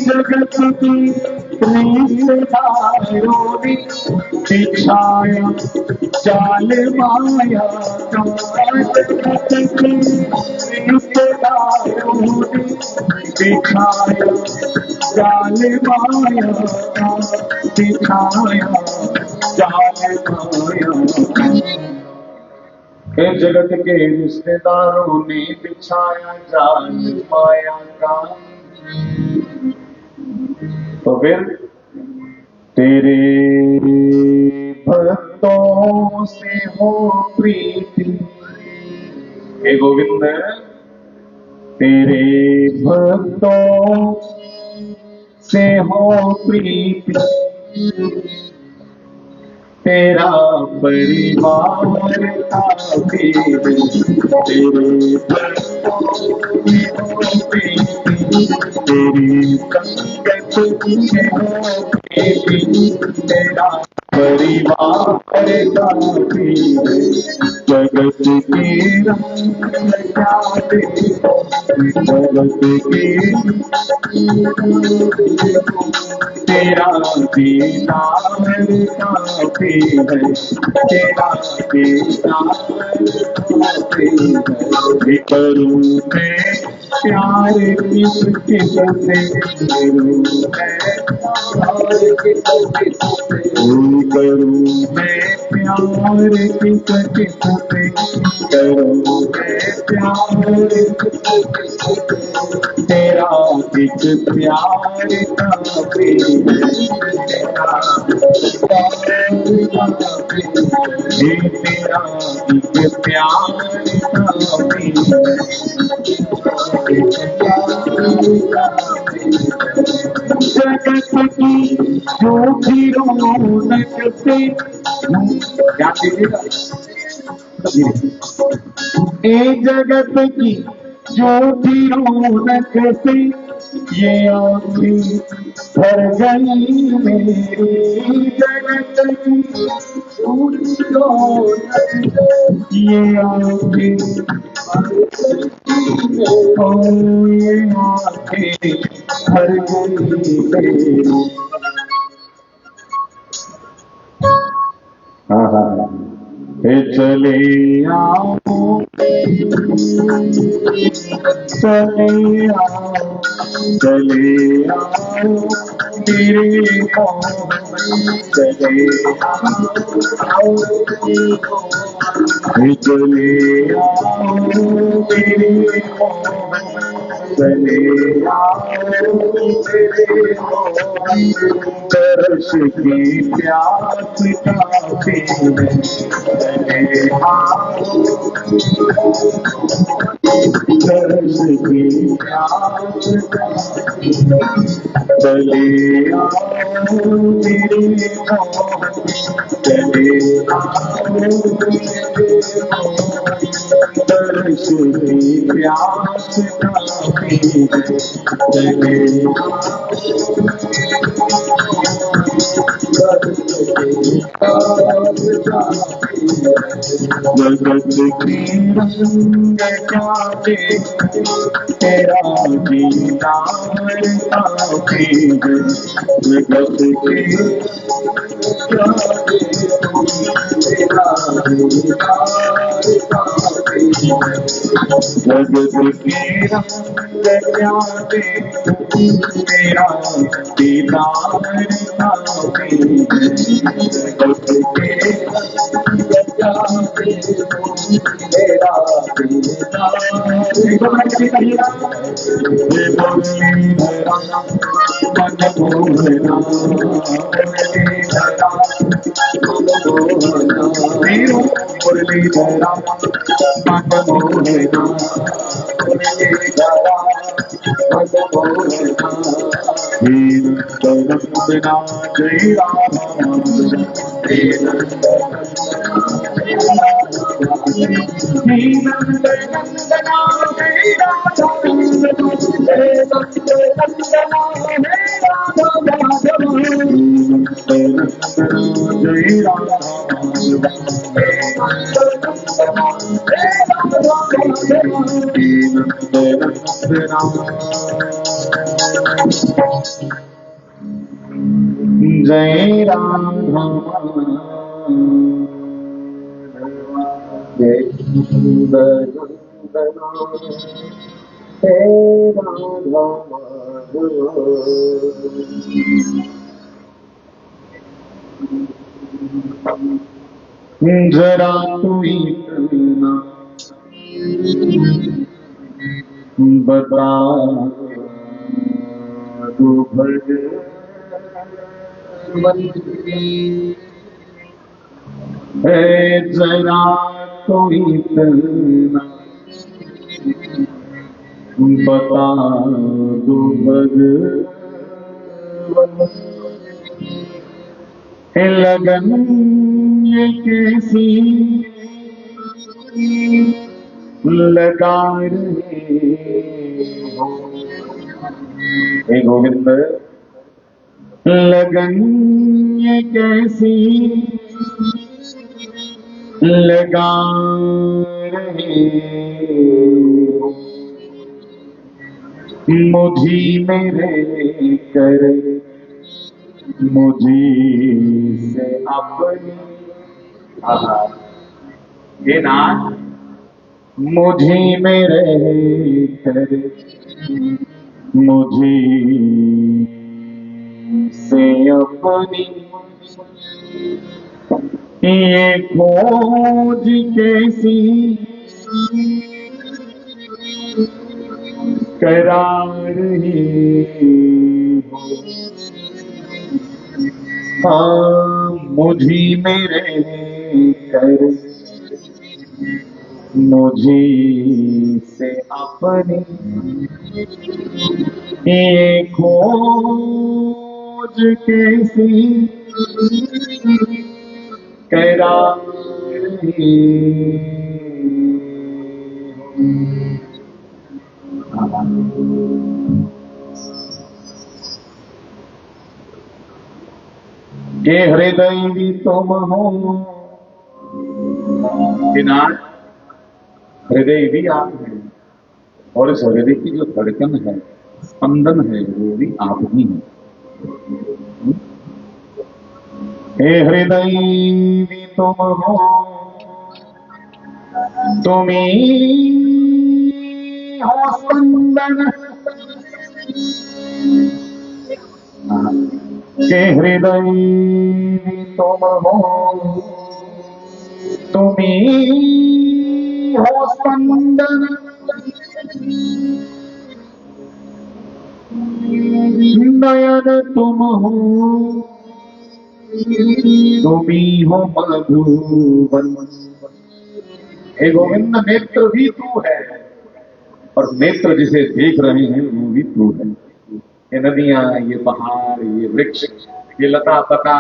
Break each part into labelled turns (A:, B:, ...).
A: जगत की रिश्तेदारों ने बिछाया जाल माया का, जगत की रिश्तेदारों ने बिछाया जाल माया का, बिछाया जाल माया का। हे जगत के रिश्तेदारों ने बिछाया जाल माया का। तो फिर तेरे भक्तों से हो प्रीति, हे गोविंद तेरे भक्तों से हो प्रीति, तेरा परिवार काफी है। तेरे भक्तों से हो प्रीति, तेरी संगत से हो प्रीति, तेरा परिवार काफी है। जगत के रंग लगाते, जगत के तेरा दीदार काफी है, तेरा दीदार काफी है। करूँ मैं प्यार किससे, करूँ मैं प्यार किससे, करूँ मैं प्यार किससे, करूँ मैं प्यार तेरा एक प्यार काफी है, तेरा तेरा एक प्यार काफी है। जगत की झूठी रौनक से, ध्यान दीजिएगा, ए जगत की झूठी रौनक से ये आँखें भर गई मेरी। जगत की झूठी रौनक से ये आँखें ये आँखें भर गई मेरी। हाँ हाँ, चले आओ, चले आओ, चले आओ मेरे मोहन, चले आओ, चले आओ मेरे मोहन, चले आओ मेरे मोहन। तरस की प्यास काफी है, चले आओ, तरस की प्यास काफी है, चले आओ मेरे मोहन, चले आओ मेरे मोहन। तरस की प्यास काफी है, चले जगत की रंग काटे, तेरा दीदार काफी है। जगत के तेरा दीदार काफी है। जगत के रंग काटे, तेरा दीदार काफी है। जगत के तेरा बिना जय राम, जय राधा जय जरा तू इतना बता दो है जरा तो इतना बता दो लगन ये कैसी लगा रहे हो हे गोविंद लगन ये कैसी लगा रहे हो मुझी मेरे कर मुझी से अपनी ये नाथ मुझी मेरे कर मुझी से अपनी ये खोज कैसी करा रही हो हाँ मुझी मेरे कर मुझी से अपनी ये खोज कैसी करा रही के हृदय भी तुम हो हृदय भी आप हैं और इस हृदय की जो धड़कन है स्पंदन है वो भी आप ही हैं। हे हृदय भी तुम हो तुम ही हो स्पंदन के हृदय भी तुम हो तुम ही हो स्पंदन नयन तुम हो तुम ही हो मधुबन। हे गोविंद नेत्र भी तू है और नेत्र जिसे देख रहे हैं वो भी तू है। ये नदियां ये पहाड़ ये वृक्ष ये लता पता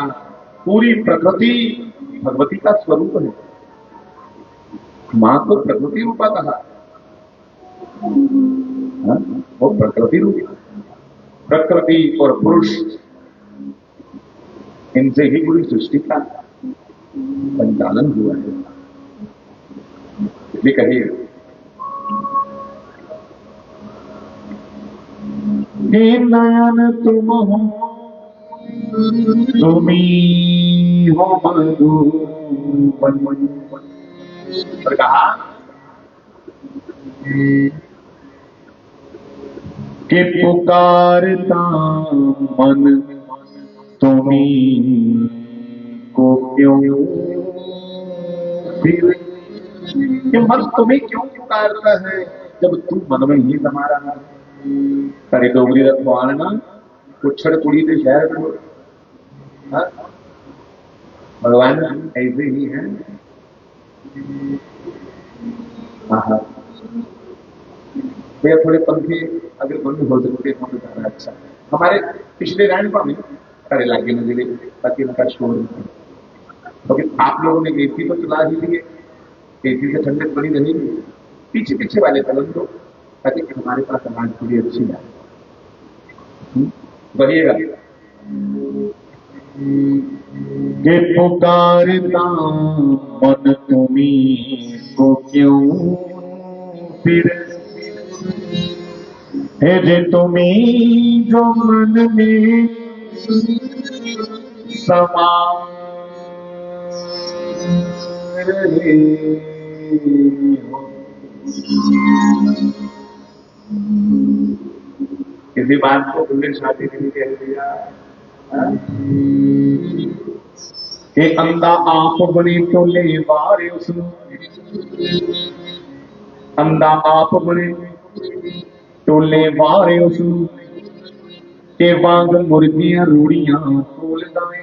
A: पूरी प्रकृति भगवती का स्वरूप है। मां को प्रकृति रूपा कहा वो प्रकृति रूप प्रकृति और पुरुष इनसे ही पूरी सृष्टि का संचालन हुआ है। इसलिए कहिए हे नयन तुम हो तुम ही हो मधुबन। और कहा कि पुकारता मन तुम्ही को क्यों फिर कि मन तुम्हें क्यों पुकारता है जब तू मन में ही समा रहा है। करे डोगरी रखवाना कुछड़ कुड़ी के शहर में भगवान ऐसे ही है। भैया थोड़े पंखे अगर बंद हो सकते हैं तो ज्यादा अच्छा। हमारे पिछले रायनपुर में सारे इलाके में जिले ताकि उनका शोर क्योंकि आप लोगों ने एसी तो चला ही लिए, एसी से ठंडक बनी रहेगी। पीछे पीछे वाले कलम तो कहते कि हमारे पास आवाज थोड़ी अच्छी है, बढ़िएगा।
B: के पुकारता मन तुम्हें को क्यों फिर, है जे तुम्हें जो मन में समा रहे हो।
A: किसी बात को तुमने शादी नहीं कह दिया
B: के अंदा आप बने तो ले बारे उसनु, अंदा आप बने तो ले बारे उसनु, के वांग मुर्गियां रूड़ियां तोल दाए,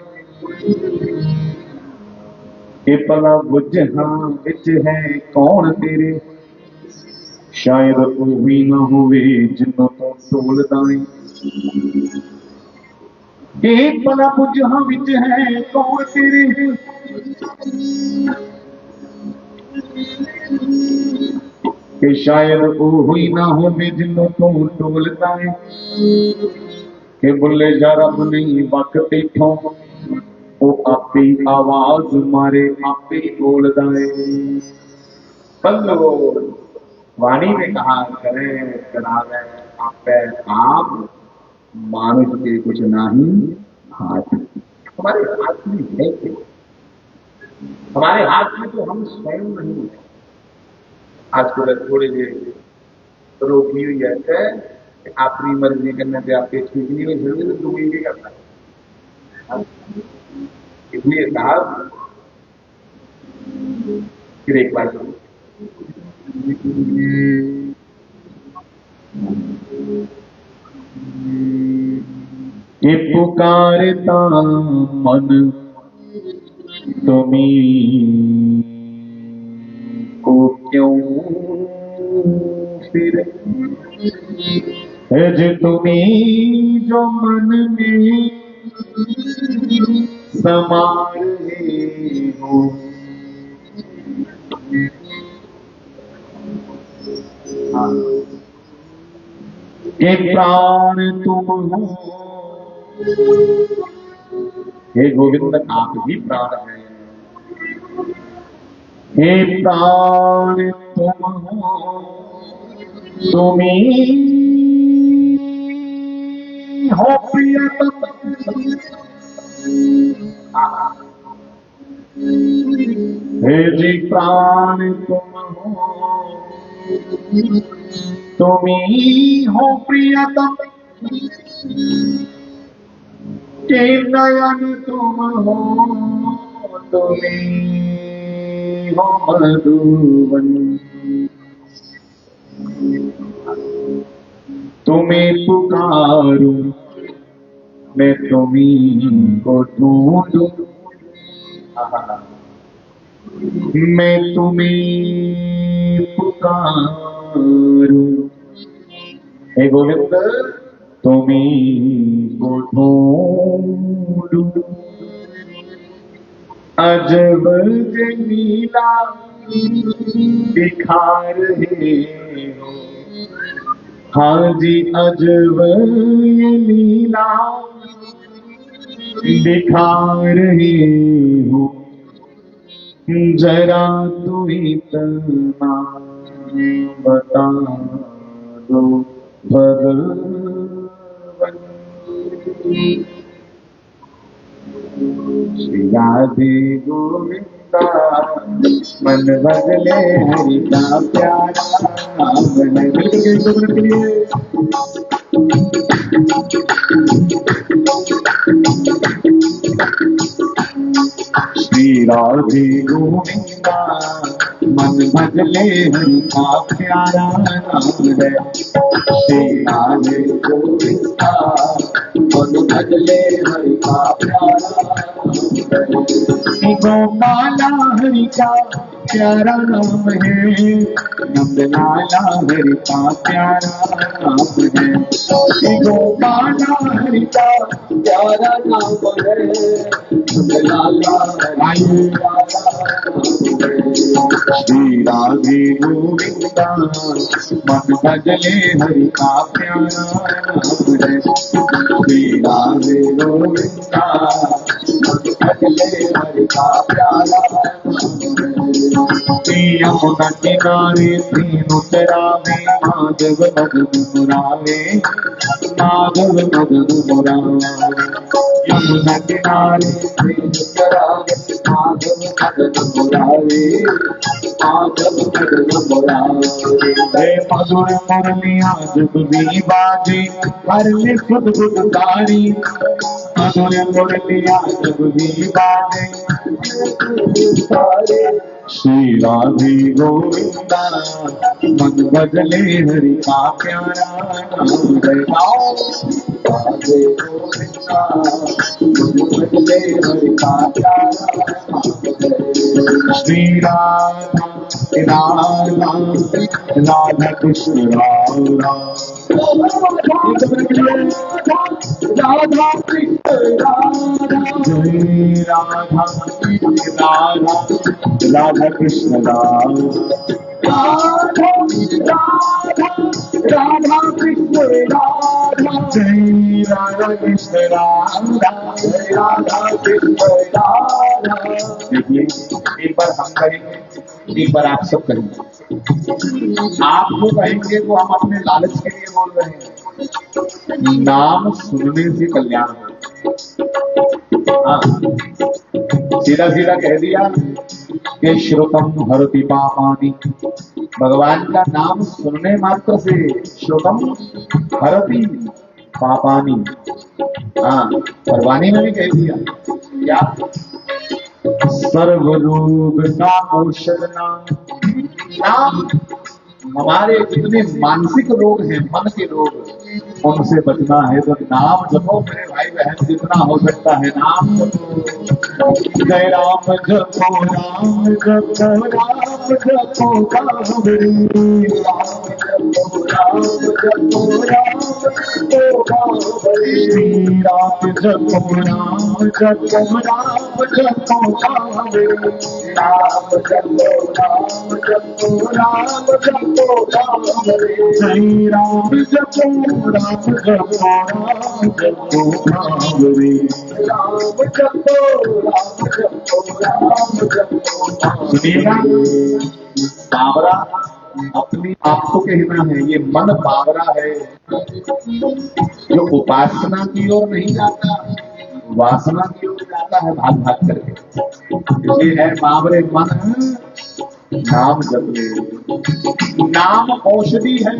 B: के पला बुझा विच है कौन तेरे, शायद वो भी ना होवे जिन्हों तो टोल दाए। के पला बुझा विच है कौन तेरे, कि शायद वो ही ना होवे जिन्हों तो टोल दाए। के बुले जा रब नहीं वक्त इथों, वो आपे आवाज मारे आपे बोलदा है।
A: बल्लो वाणी में कहा करे करावे आपे आप मानुष के कुछ नहीं हाथ। हमारे हाथ में है क्या? हमारे हाथ में तो हम स्वयं नहीं है। आज थोड़ी देर रोकी हुई है, अपनी मर्जी करने से आपके ठीक नहीं हुई, फिर भी तो दुखी नहीं करता। इसलिए साहब फिर एक बार
B: ये पुकारता मन तुम्हें को क्यों फिर, है जे तुम्हें जो मन में समा रहे हो। ये प्राण तुम हो,
A: हे गोविंद आप ही प्राण हैं।
B: हे प्राण तुम हो, तुम्ही हो प्रियतम, हे जी प्राण तुम हो, तुम्ही हो प्रियतम, के नयन तुम हो, तुम्ही हो मधुवन, तुम्हें पुकारू मैं तुम्ही को ढूंढू, मैं तुम्हें पुकारू, हे गोविंद तुम्ही को ढूंढू। अजब नीला दिखा रहे हो, हाँ जी अजब ये लीला दिखा रहे हो, जरा तू इतना बता दो भगवन। श्री राधे गोविंदा मन बदले हरि का प्यारा, मन बदले श्री राधे गोविंदा मन बदले हरि का प्यारा नाम है। श्री राधे गोविंदा मन बदले हरि का प्यारा नाम है। गोपाला हरि का प्यारा नाम है, नंद लाला हरि का प्यारा नाम है। गोपाला हरि का प्यारा नाम है, नंद लाला हरि का श्री राधे गोविंदा मन भजले हरि का प्यारा नाम है। श्री राधे गोविंदा मन भजले हरि का प्यारा यमुना किनारे तीनों तरावे माधव मदन मुरारे, माधव मदन मुरारे। यमुना किनारे तीनों तरावे माधव मदन मुरारे, माधव मदन मुरारे। मधुर मुरलियां जब भी बाजे हर में खुद गुदकारी, मधुर मुरलियां जब भी बाजे श्री राधे गोविंदा मन भजले हरि का प्यारा नाम है। राधे गोविंदा मन भजले हरि का प्यारा नाम है। श्री राधा राधा राधा कृष्ण राम राम, राधा कृष्ण राधा, जय राधा राधा राधा कृष्ण राम, राधा राधा राधा कृष्ण राधा, जय राधा कृष्ण राधा, राधा कृष्ण राधा। देखिए, एक बार हम कहेंगे, एक बार आप सब कहेंगे। आप जो कहेंगे वो हम अपने लालच के लिए बोल रहे हैं। नाम सुनने से कल्याण हो। हाँ, सीधा सीधा कह दिया कि श्रुतम हरति पापानि, भगवान का नाम सुनने मात्र से श्रुतम हरति पापानि। हाँ, और वाणी में भी कह दिया क्या, सर्वरोग नामोषध नाम। नाम हमारे जितने मानसिक रोग हैं, मन के रोग, उनसे बचना है तो नाम जपो मेरे भाई बहन, जितना हो सकता है नाम जपो। जय राम जपो राम जपो राम जपो राम रे, राम जपो राम जपो राम जपो राम रे, श्री राम जपो राम जपो राम जपो राम रे, राम जपो राम जपो राम जपो राम रे, जय राम जपो राम जपो राम जपो राम रे, राम जपो राम जपो राम जपो राम। सुनिएगा, बावरा अपने आप को कहना है, ये मन बावरा है जो उपासना की ओर नहीं जाता, वासना की ओर जाता है भाग भाग करके। इसलिए है बावरे मन नाम जपे। नाम औषधि है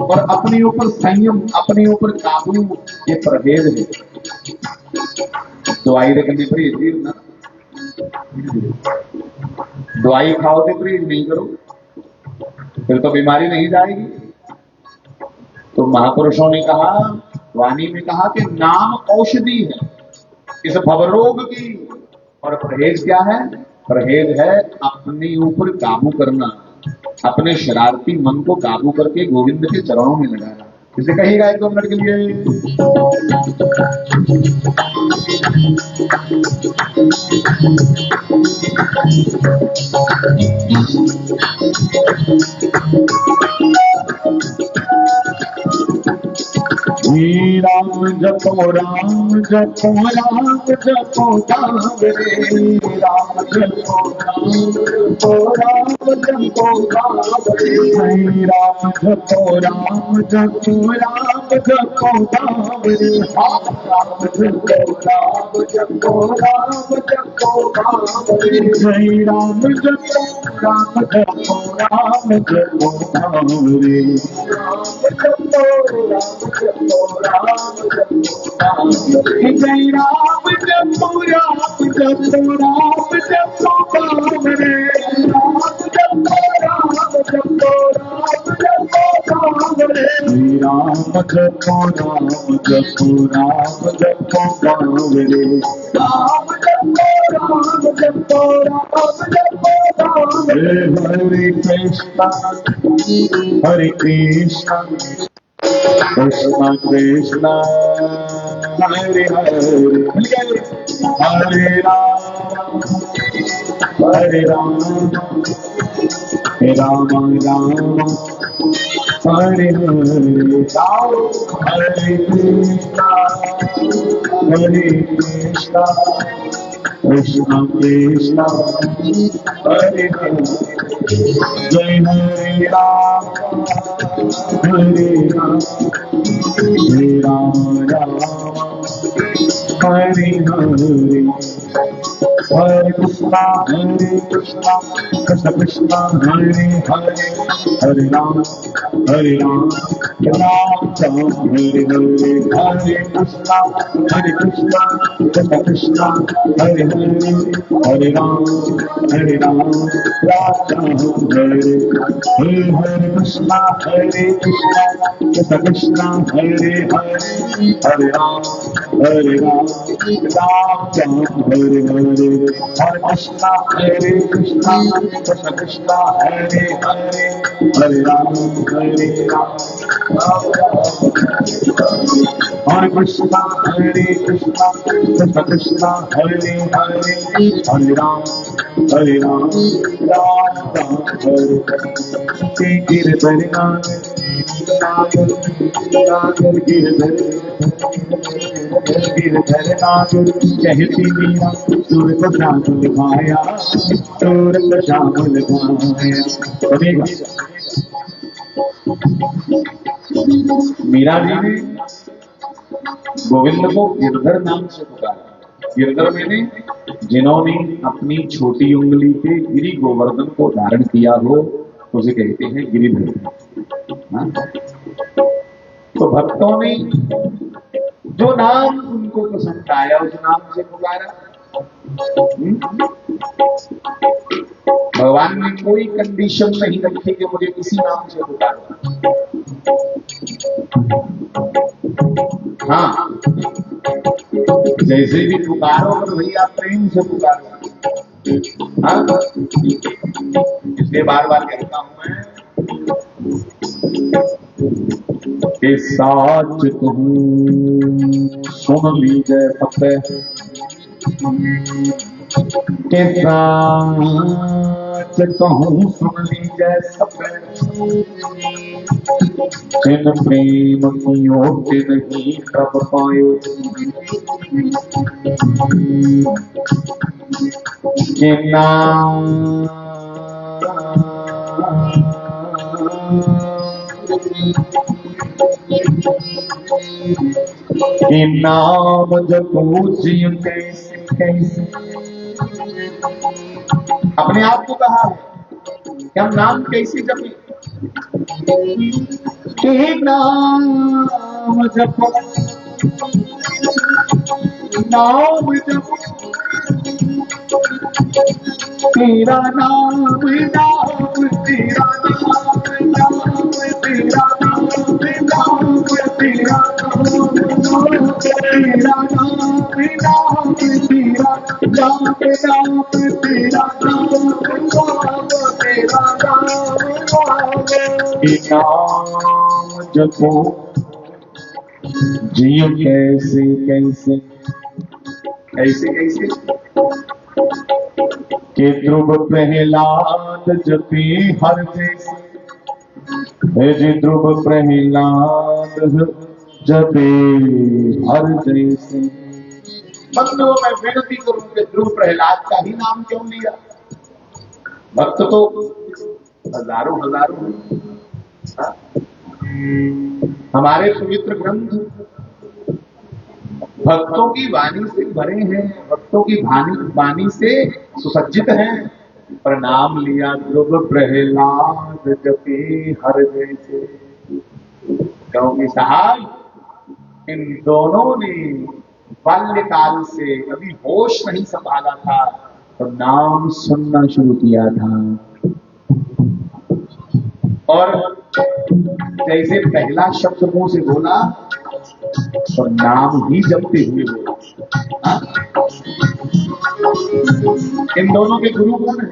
B: और अपने ऊपर संयम, अपने ऊपर काबू, ये परहेज है। दवाई रखने परहेज ना, दवाई खाओ तो परहेज नहीं करो फिर तो बीमारी नहीं जाएगी। तो महापुरुषों ने कहा, वाणी में कहा कि नाम औषधि है इस भवरोग की। और परहेज क्या है? परहेज है अपने ऊपर काबू करना, अपने शरारती मन को काबू करके गोविंद के चरणों में लगाना। इसे कहेगा 1-2 मिनट के लिए। श्री राम जपो राम जपो राम जपो राम रे, राम जपो राम जपो राम जपो राम रे, श्री राम जपो राम जपो राम जपो राम रे, राम जपो राम जपो राम जपो राम रे, श्री राम जपो राम जपो राम जपो राम रे, राम जपो राम जपो राम जपो राम रे, जय राम जपो राम जपो राम जपो राम रे, राम जपो राम जपो राम जपो राम रे, श्री राम जपो राम जपो राम जपो राम रे, राम जपो राम जपो राम जपो राम हरे कृष्णा हरे कृष्णा कृष्णा कृष्णा हरे हरे हरे राम हरे राम राम राम हरे हरे हरे कृष्णा कृष्णा कृष्णा हरे हरे जय हरे राम हरे राम राम हरे हरे हरे कृष्णा कृष्ण कृष्ण हरे हरे हरे राम राम राम हरे हरे हरे कृष्णा कृष्ण कृष्ण हरे हरे राम राम राम हरे हरे कृष्णा कृष्ण कृष्ण हरे राम राम राम हरे हरे हरे कृष्णा कृष्ण कृष्ण हरे राम हरे कृष्णा कृष्ण कृष्ण हरे राम राम राम हरे गिरधर नागर गिरधर नागर कहती मीरा सूरत श्यामल भाया सूरत श्यामल भाया। मीरा जी ने गोविंद को गिरधर नाम से पुकारा। गिरधर मैंने जिन्होंने अपनी छोटी उंगली पे गिरी गोवर्धन को धारण किया हो उसे कहते हैं गिरिधर। हाँ? तो भक्तों ने जो नाम उनको पसंद आया उस नाम से पुकारा। भगवान ने कोई कंडीशन नहीं रखी कि मुझे किसी नाम से पुकारो। हाँ, जैसे भी पुकारो तो भैया प्रेम से पुकारो। हाँ, इसलिए बार बार कहता हूं मैं कि साच कहूं सुन लीजिए फतेह के साच कहूं सुन लीजिए फतेह जिन प्रेम कियो तिन ही प्रभ पायो के नाम के नाम जपो जियो कैसे कैसे। अपने आप को कहा है कि हम नाम कैसे जपे। के नाम जपो नाम जपो तेरा नाम नाम तेरा नाम नाम तेरा नाम नाम तेरा नाम तेरा नाम नाम तेरा नाम तेरा नाम जपो जियो कैसे कैसे ऐसे कैसे के ध्रुव प्रहलाद जपे हर जैसे जी ध्रुव प्रहलाद जपे हर जैसे। बंधुओं मैं विनती करूं कि ध्रुव प्रहलाद का ही नाम क्यों लिया। भक्त तो हजारों हजारों हाँ? हमारे पवित्र ग्रंथ भक्तों की वाणी से भरे हैं, भक्तों की वाणी से सुसज्जित हैं। पर नाम लिया ध्रुव प्रहलाद जपे हर जैसे, क्योंकि साहब इन दोनों ने बाल्यकाल से अभी होश नहीं संभाला था तो नाम सुनना शुरू किया था। और जैसे पहला शब्द मुंह से बोला तो नाम ही जपते हुए बोला। इन दोनों के गुरु कौन है?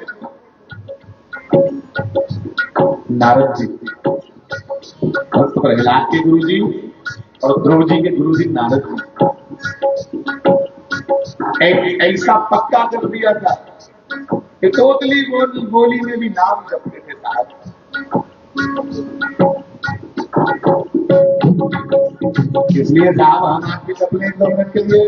B: नारद जी, भक्त प्रहलाद के गुरु जी और ध्रुव जी के गुरु जी नारद जी, ऐसा पक्का कर दिया था कि तोतली बोली में भी नाम जपते थे साहब। इसलिए साहब हम आपके सपने करने के लिए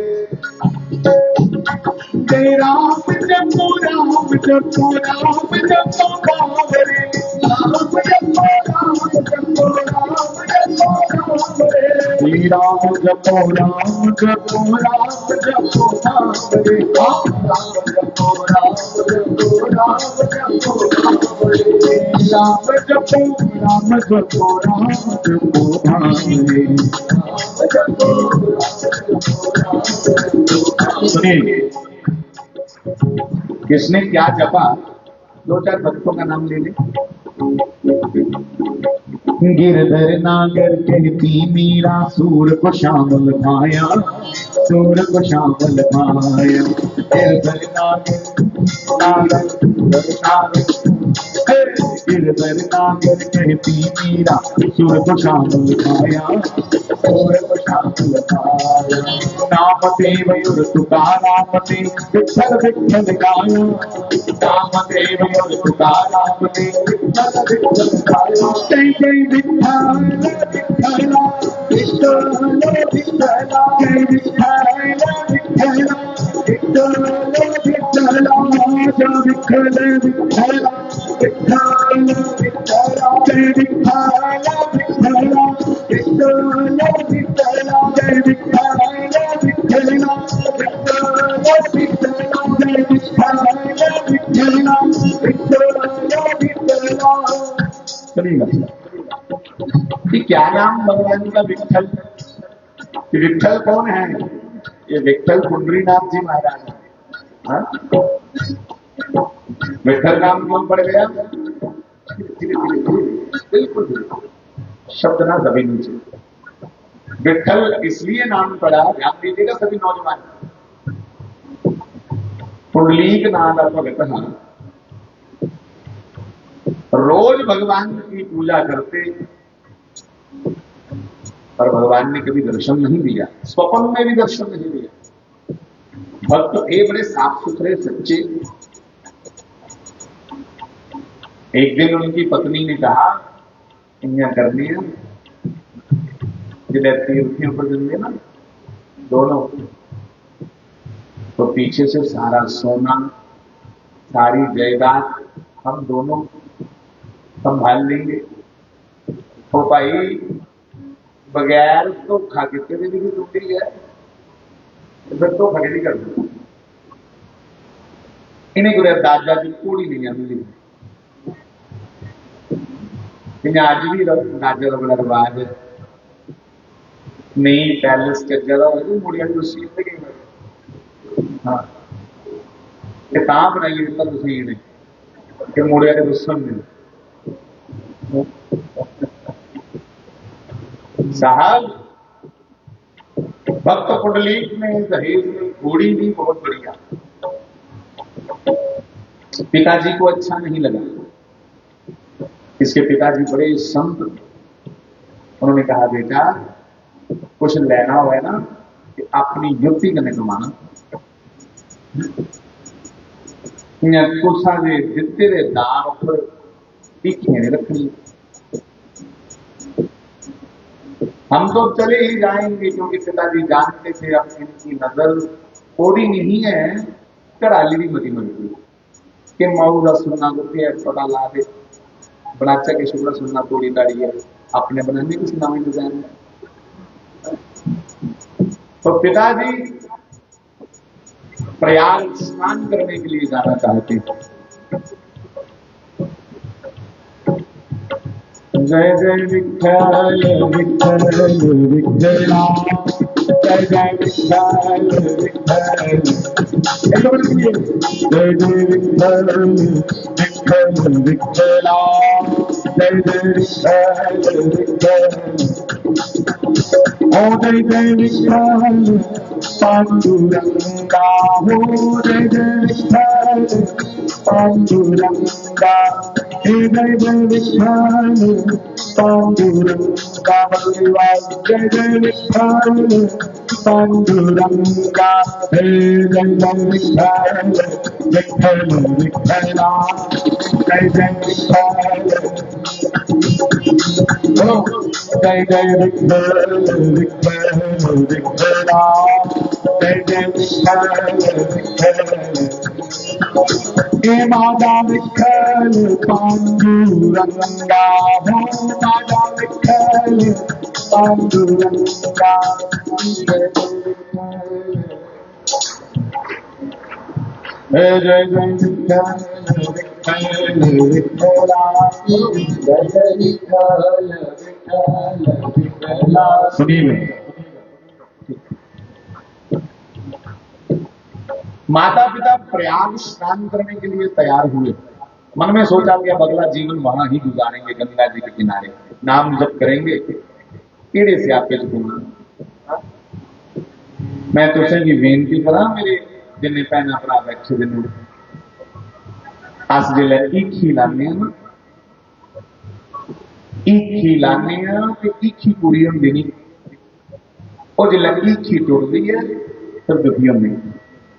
B: जय राम जपो राम जपो राम जपो राम रे, राम जपो राम जपो राम जपो रे, श्री राम जपो राम जपो राम जपो राम रे, राम जपो राम जपो राम जपो राम रे, राम जपो राम जपो राम जपो राम रे, राम जपो। सुनिए किसने क्या जपा, दो चार भक्तों का नाम ले ले। गिरधर नागर कहती मीरा, सूर को शामल भाया, सूर को शामल भाया, गिरधर नागर गिरधर नागर कहती मीरा, सूर को शामल भाया, सूर को शामल भाया, नाम देव युर तुकाराम ने विठ्ठल विठ्ठल गाया, नाम देव युर तुकाराम ने विठ्ठल विठ्ठल गाया, जय जय विठ्ठल विठ्ठल विठ्ठल विठ्ठल, जय विठ्ठल विठ्ठल विठ्ठल विठ्ठल, राजा विठ्ठल विठ्ठल विठ्ठल विठ्ठल, जय विठ्ठल विठ्ठल विठ्ठल विठ्ठल, जय विठ्ठल विठ्ठल विठ्ठल विठ्ठल, जय विठ्ठल विठ्ठल विठ्ठल। चलिएगा कि क्या नाम भगवान का विठ्ठल, विठ्ठल कौन है? ये विठ्ठल पुंडरीनाथ जी महाराज है। विठ्ठल नाम कौन पड़ गया? बिल्कुल शब्द ना सभी नीचे। विठ्ठल इसलिए नाम पड़ा, ध्यान दीजिएगा सभी नौजवान। पुंडलीक नाथ भगत रोज भगवान की पूजा करते, पर भगवान ने कभी दर्शन नहीं दिया, स्वप्न में भी दर्शन नहीं दिया। भक्त थे बड़े साफ सुथरे सच्चे। एक दिन उनकी पत्नी ने कहा, इन्हें करनी है तीर्थियों पर देंगे ना दोनों, तो पीछे से सारा सोना सारी जायदाद हम दोनों संभाल लेंगे। तो भाई बगैर तो खाके भी टूटी है, फिर तो खरीदी कर दो। इन्हें को दादा की कूड़ी नहीं मिली, इन्हें आज भी राजा का बड़ा रिवाज है, नहीं पैलेस के जगह मुड़िया की हाँ किताब बनाइए तब उसे नहीं कि मुड़िया के दुश्मन में साहब। भक्त पुंडलीक में दहेज में घोड़ी भी बहुत बढ़िया। पिताजी को अच्छा नहीं लगा, इसके पिताजी बड़े संत। उन्होंने कहा बेटा कुछ लेना हो है ना कि अपनी युक्ति करने को माना, कुछ जितने दे दान ऊपर तीखे रखनी। हम तो चले ही जाएंगे क्योंकि पिताजी जानते थे अब इनकी नजर थोड़ी नहीं है, कराली भी मती मरती कि मऊ का सुनना थोड़ा ला दे बनाचा के शुक्र सुनना थोड़ी दाड़ी है अपने बनाने की सुनावी डिजाइन में। तो पिताजी प्रयाग स्नान करने के लिए जाना चाहते थे। जय जय विठ्ठल विठ्ठल विठ्ठला, जय जय विठ्ठल विठ्ठल, जय जय विठ्ठल विठ्ठल विठ्ठला, जय जय विठ्ठल विठ्ठल, ओ जय जय विठ्ठल पांडुरंगा, हो जय जय विठ्ठल पांडुरंगा, जय जय विठ्ठल पांडुरंगा हलवा, जय जय विठ्ठल पांडुरंगा, जय जय विठ्ठल विठ्ठल विठ्ठला, जय जय विठ्ठल, जय जय विठ्ठल विठ्ठल विठ्ठला, जय जय विठ्ठल विठ्ठल, हे माझा विठ्ठल पांडुरंगा, हो माझा विठ्ठल पांडुरंगा, जय जय विठ्ठल विठ्ठल विठ्ठला, जय जय विठ्ठल विठ्ठल विठ्ठला। सुनिए, माता पिता प्रयाग स्नान करने के लिए तैयार हुए। मन में सोचा कि अब अगला जीवन वहां ही गुजारेंगे, गंगा जी के किनारे नाम जप करेंगे, केड़े से आपके जुड़ना। मैं तुझे की बेनती करा, मेरे जिन्हें भैन भरा बैठे दिन अस जिले ईखी लाने ना, ईखी लाने ते ईखी पूरी होंदी नहीं, और जिले ईखी टुटदी है फिर दुखी होंदी,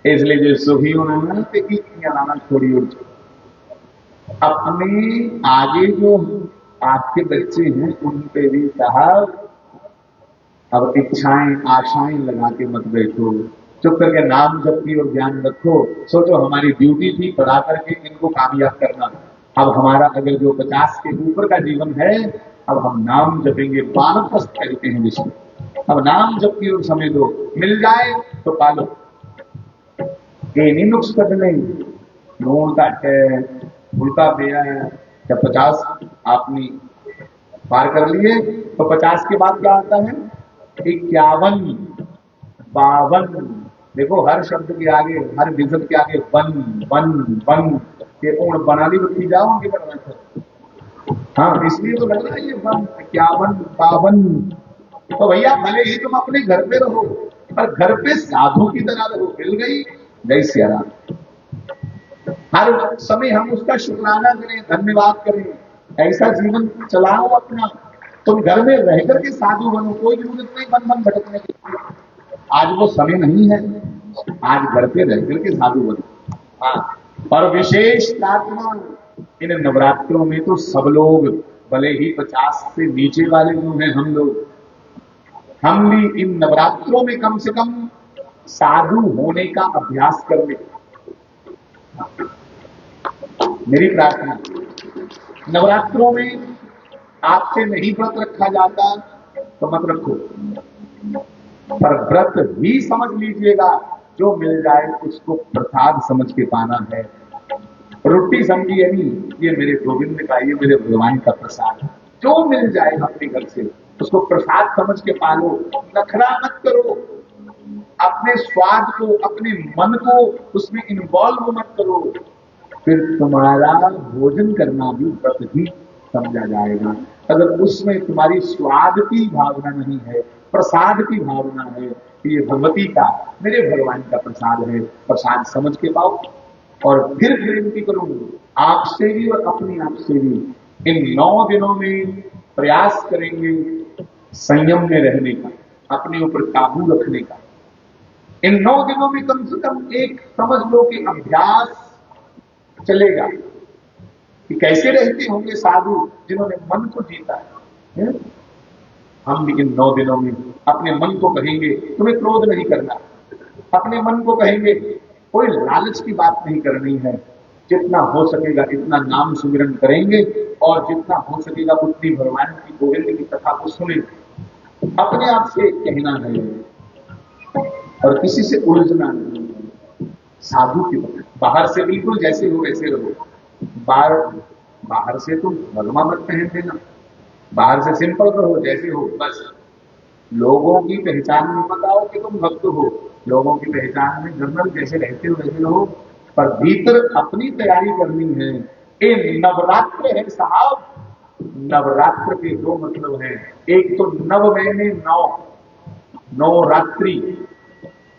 B: इसलिए जो सुखी होना ना तो ईखियां लाना छोड़ी हो। अपने आगे जो आपके बच्चे हैं उन पे भी साहब अब इच्छाएं आशाएं लगा के मत बैठो, चुप करके नाम जप की और ज्ञान रखो। सोचो हमारी ड्यूटी थी पढ़ा करके इनको कामयाब करना, अब हमारा अगर जो 50 के ऊपर का जीवन है, अब हम नाम जपेंगे, वानप्रस्थ कहते हैं विष्णु। अब नाम जप की और समय दो, मिल जाए तो पालो। ये नहीं नुक्स कटने लूण घट है, उल्टा पिया है, जब 50 आपने पार कर लिए तो 50 के बाद क्या आता है, 51, 52। देखो हर शब्द के आगे, हर विजन के आगे वन वन वन के ओण बना ली रखी जाओ उनके बढ़ना। हाँ, इसलिए तो लग रहा है ये 51, 52। तो भैया भले ही तुम अपने घर पे रहो पर घर पे साधु की तरह रहो। मिल गई, जय सिया राम। हर समय हम उसका शुक्राना करें, धन्यवाद करें, ऐसा जीवन चलाओ अपना। तुम घर में रह करके साधु बनो, कोई जरूरत नहीं बन बन भटकने की। आज वो समय नहीं है, आज घर पे रह करके साधु बनो। हाँ, और विशेष प्रार्थना इन नवरात्रों में तो सब लोग, भले ही 50 से नीचे वाले जो हैं हम भी इन नवरात्रों में कम से कम साधु होने का अभ्यास कर ले। मेरी प्रार्थना, नवरात्रों में आपसे नहीं व्रत रखा जाता तो मत रखो, पर व्रत ही समझ लीजिएगा, जो मिल जाए उसको प्रसाद समझ के पाना है। रोटी समझिए नहीं, ये मेरे गोविंद का, ये मेरे भगवान का प्रसाद है। जो मिल जाए अपने घर से उसको प्रसाद समझ के पालो, नखरा मत करो, अपने स्वाद को, अपने मन को उसमें इन्वॉल्व मत करो, फिर तुम्हारा भोजन करना भी व्रत ही समझा जाएगा। अगर उसमें तुम्हारी स्वाद की भावना नहीं है, प्रसाद की भावना है, तो ये भगवती का, मेरे भगवान का प्रसाद है, प्रसाद समझ के पाओ। और फिर विनती करूंगा आपसे भी और अपने आप से भी, इन 9 दिनों में प्रयास करेंगे संयम में रहने का, अपने ऊपर काबू रखने का। इन 9 दिनों में कम से कम एक समझ लो कि अभ्यास चलेगा कि कैसे रहते होंगे साधु जिन्होंने मन को जीता है। हम भी इन 9 दिनों में अपने मन को कहेंगे तुम्हें क्रोध नहीं करना, अपने मन को कहेंगे कोई लालच की बात नहीं करनी है, जितना हो सकेगा इतना नाम सुमिरन करेंगे और जितना हो सकेगा उतनी भगवान की गोविंद की कथा को सुने। अपने आप से कहना है और किसी से उलझना नहीं। साधु की बाहर से बिल्कुल जैसे हो वैसे रहो, बाहर से तुम भगवा मत पहन देना, बाहर से सिंपल रहो जैसे हो, बस लोगों की पहचान में मत आओ कि तुम भक्त हो, लोगों की पहचान में जनरल जैसे रहते हो वैसे रहो, पर भीतर अपनी तैयारी करनी है। ये नवरात्र है साहब, नवरात्र के 2 मतलब हैं, एक तो नव महीने 9 रात्रि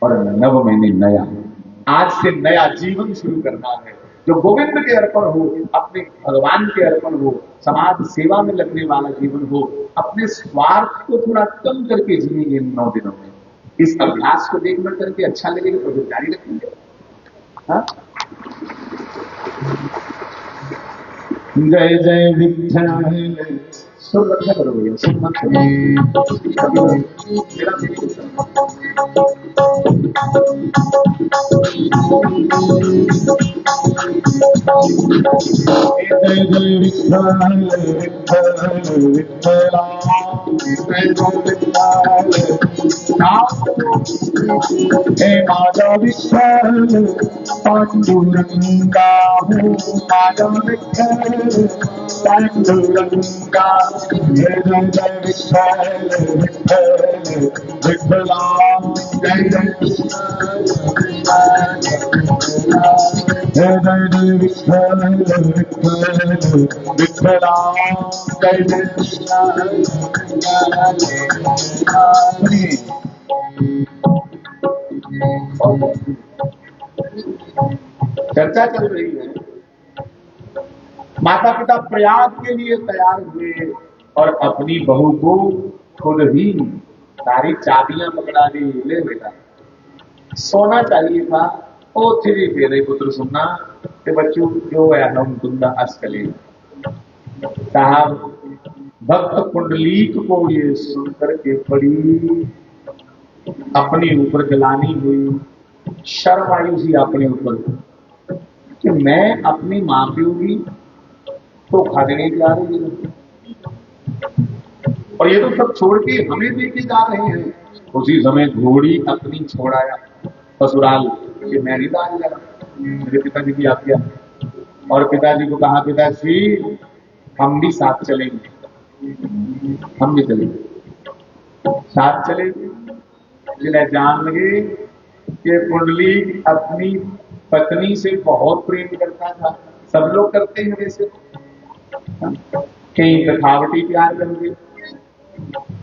B: और नव महीने नया। आज से नया जीवन शुरू करना है,
A: जो गोविंद के अर्पण हो, अपने भगवान के अर्पण हो, समाज सेवा में लगने वाला जीवन हो, अपने स्वार्थ को थोड़ा कम करके जिएंगे इन 9 दिनों में। इस अभ्यास को देखना करके अच्छा लगेगा तो फिर जारी रखेंगे। हाँ? जय जय विठ्ठल, सुर रखा करो भैया, सुर मत करो। जय जय विठ्ठल विठ्ठल विठ्ठला, जय जय विठ्ठल हे माझा विठ्ठल पांडुरंगा, हो माझा विठ्ठल पांडुरंगा। जय जय जय विठ्ठल विठ्ठल विठ्ठला, जय जय जय जय विठ्ठल विठ्ठल विठ्ठला, जय जय। चर्चा चल रही है, माता पिता प्रयाग के लिए तैयार हुए और अपनी बहू को खुद ही सारी चाबियां पकड़ा दी। ले बेटा, सोना चाहिए था, ओ तेरे तेरे पुत्र सुनना ते बच्चों जो है हम दुंदा अस्कले। साहब भक्त कुंडलीक को ये सुनकर के बड़ी अपने ऊपर जलानी हुई, शर्म आई सी अपने ऊपर कि मैं अपनी मां प्यो की धोखा देने जा रही हूं, और ये तो सब छोड़ के हमें देके जा रहे हैं। उसी समय घोड़ी अपनी छोड़ाया ससुराल, ये मैं नहीं दान लगा, मेरे पिताजी की आज्ञा। और पिताजी को कहा, पिताजी हम भी साथ चलेंगे, हम भी चलेंगे। साथ चले, जिन्हें जान लगे कि कुंडली अपनी पत्नी से बहुत प्रेम करता था। सब लोग करते हैं वैसे, कहीं दिखावटी प्यार करोगे,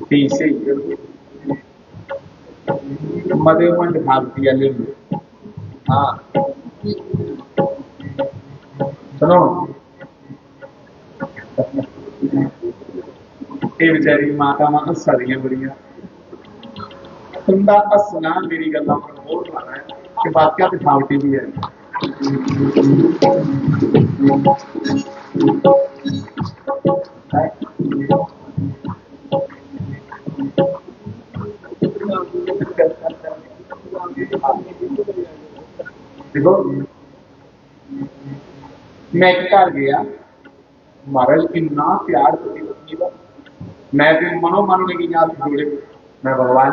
A: कहीं से मदे मन दिखावटी ले लो। हाँ सुनो, ये बेचारी माता मां हंस रही है बढ़िया, तुंदा हंसना मेरी गल्ला पर बोल रहा है कि बात क्या दिखावटी भी है। देखो, मैं एक घर गया, महाराज इन्ना प्यार पति पत्नी का, मैं भी मनो मन में गया जोड़े, मैं भगवान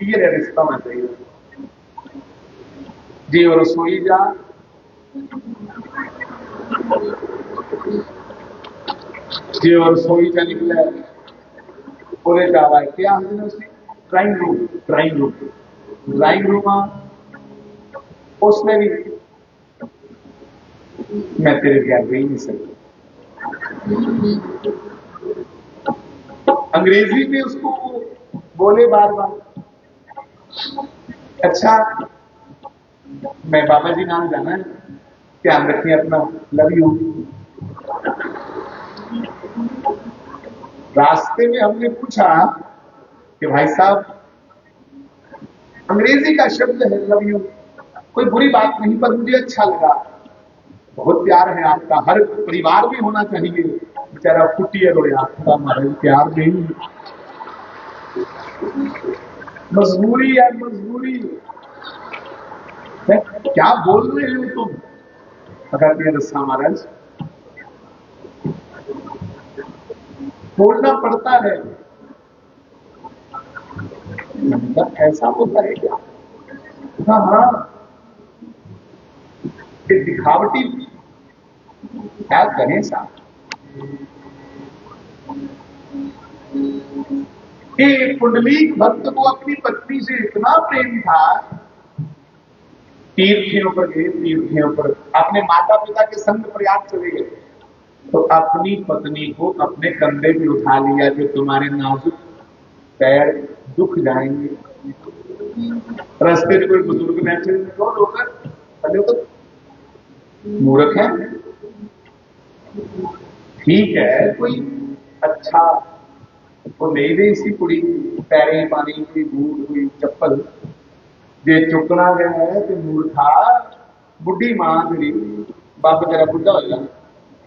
A: ये रिश्ता होना चाहिए जी। और रसोई जा जी, और रसोई जा निकला पूरे जा रहा है क्या हमने उसने drawing room, drawing room, drawing room उसमें भी मैं तेरे प्यार गई नहीं सकती। अंग्रेजी में उसको बोले बार बार, अच्छा मैं बाबा जी नाम जाना है, ध्यान रखिए अपना, लव यू। रास्ते में हमने पूछा कि भाई साहब अंग्रेजी का शब्द है लव यू, कोई बुरी बात नहीं पर मुझे अच्छा लगा, बहुत प्यार है आपका, हर परिवार में होना चाहिए। बेचारा फुटी है रोया, हमारे प्यार नहीं, मजबूरी है मजबूरी। क्या बोल रहे हो तुम? अगर रस्सा महाराज बोलना पड़ता है, ऐसा होता है क्या? हाँ हाँ, दिखावटी क्या करें साहब। पुंडलीक भक्त को अपनी पत्नी से इतना प्रेम था, तीर्थों पर गए, तीर्थों पर अपने माता पिता के संग प्रयाग चले गए, तो अपनी पत्नी को अपने कंधे पे उठा लिया कि तुम्हारे नाजुक पैर दुख जाएंगे। रास्ते में कोई बुजुर्ग बैठे होकर मूर्ख है। ठीक है, कोई अच्छा वो ले दे सी कुड़ी पैरे पानी कोई बूट कोई चप्पल जे चुकना गया है तो मूर्खा बुढ़ी मां तेरी बाप तेरा बुढ़ा हो जाएगा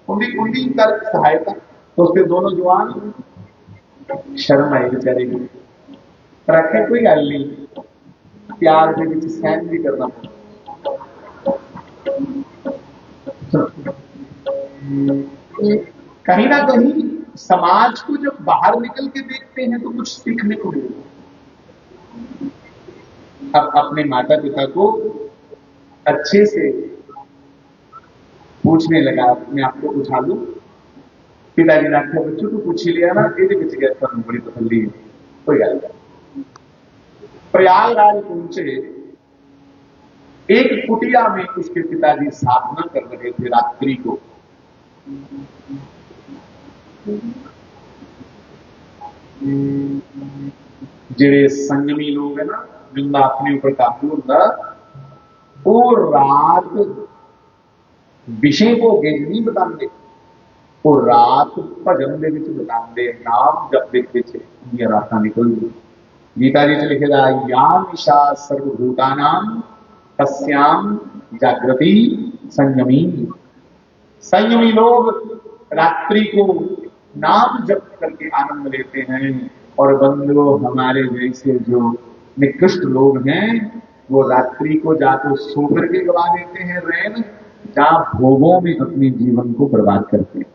A: उनकी उनकी कर सहायता। तो उसके दोनों जवान शर्म आई बेचारे की पर आखे कोई गल नहीं प्यार के विच सहन भी करना कहीं ना कहीं समाज को जब बाहर निकल के देखते हैं तो कुछ सीखने को मिलेगा। अब अपने माता पिता को अच्छे से पूछने लगा अपने आप को उठा लू पिताजी ने आख्या बच्चों को पूछ ही लिया ना ये गया तुम बड़ी तसल्ली है कोई गल नहीं। प्रयागराज पहुंचे एक कुटिया में उसके पिताजी साधना कर रहे थे रात्रि को। जेड़े संयमी लोग है ना जिंदा अपने ऊपर काबू होंदा वो रात विषय भोगे नहीं बताते वो रात भजन दे विच बताते नाम जपदे विच उनकी रातां निकल गीता जी च लिखेगा या निशा सर्वभूतानां तस्याम जागृति संयमी। संयमी लोग रात्रि को नाम जप करके आनंद लेते हैं और बंधुओं हमारे जैसे जो निकृष्ट लोग हैं वो रात्रि को जा तो सो करके गवा देते हैं रैन जहां भोगों में अपने जीवन को बर्बाद करते हैं।